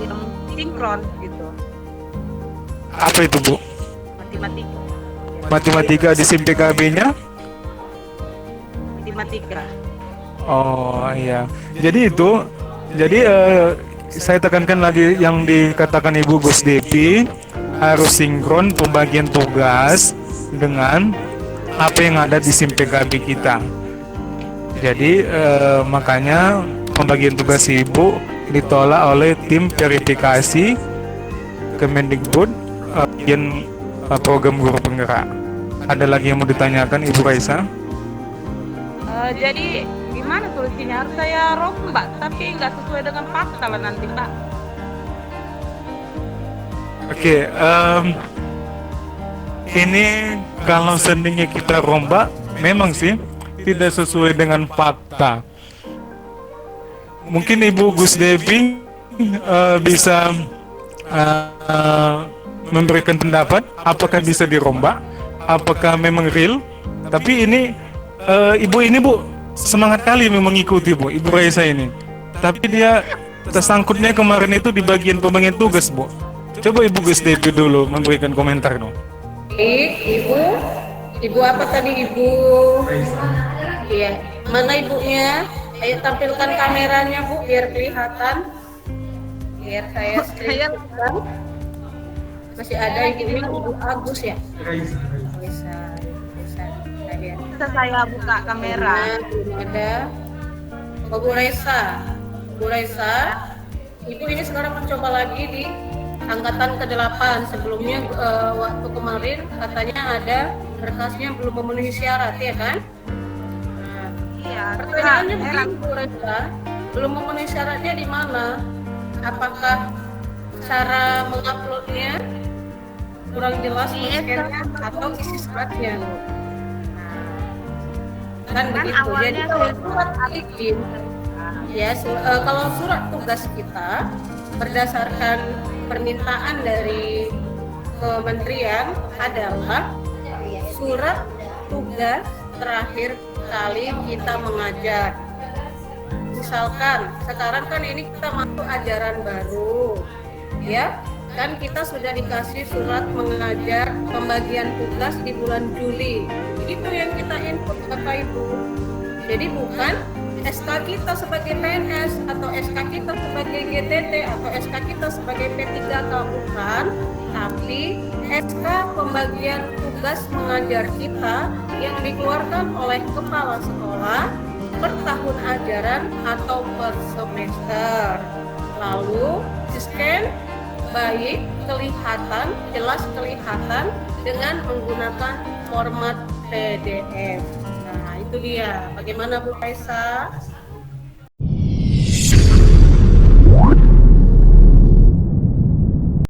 yang sinkron gitu. Apa itu, Bu? Matematika. Matematika di SIM PKB-nya? Matematika. Oh iya. Jadi saya tekankan lagi yang dikatakan Ibu Gus Devi, harus sinkron pembagian tugas dengan apa yang ada di SIM PKB kita. Jadi makanya pembagian tugas Ibu ditolak oleh tim verifikasi Kemendikbud program guru penggerak. Ada lagi yang mau ditanyakan Ibu Raisa? Jadi gimana solusinya? Harus saya rombak tapi nggak sesuai dengan fakta lah nanti Pak. Oke, ini kalau seandainya kita rombak, memang sih tidak sesuai dengan fakta. Mungkin Ibu Gus Devi bisa memberikan pendapat apakah bisa dirombak, apakah memang real. Tapi ini Ibu ini Bu semangat kali mengikuti Bu, Ibu Raisa ini. Tapi dia tersangkutnya kemarin itu di bagian pembagian tugas Bu. Coba Ibu Gus Devi dulu memberikan komentar dong. Ibu apa tadi Ibu? Iya, mana ibunya? Ayo tampilkan kameranya Bu, biar kelihatan. Biar saya screen. Masih ada ibunya, Ibu Agus ya? Bisa. Bisa saya buka kamera? Ada. Bu Raisa. Ibu ini sekarang mencoba lagi di angkatan ke-8. Sebelumnya waktu kemarin katanya ada berkasnya belum memenuhi syarat, ya kan? Pertanyaannya begini Bu Raisa, belum memenuhi syaratnya di mana? Apakah cara menguploadnya kurang jelas scan-nya atau isi suratnya? Kan begitu. Jadi kalau surat izin, kalau surat tugas kita berdasarkan permintaan dari kementerian adalah surat tugas terakhir kali kita mengajar. Misalkan sekarang kan ini kita masuk ajaran baru, ya kan kita sudah dikasih surat mengajar pembagian tugas di bulan Juli. Itu yang kita input Bapak Ibu. Jadi bukan SK kita sebagai PNS atau SK kita sebagai GTT atau SK kita sebagai P3K, bukan, tapi SK pembagian tugas mengajar kita yang dikeluarkan oleh kepala sekolah per tahun ajaran atau per semester. Lalu di-scan baik, jelas kelihatan dengan menggunakan format PDF. Nah, itu dia. Bagaimana Bu Kaisa?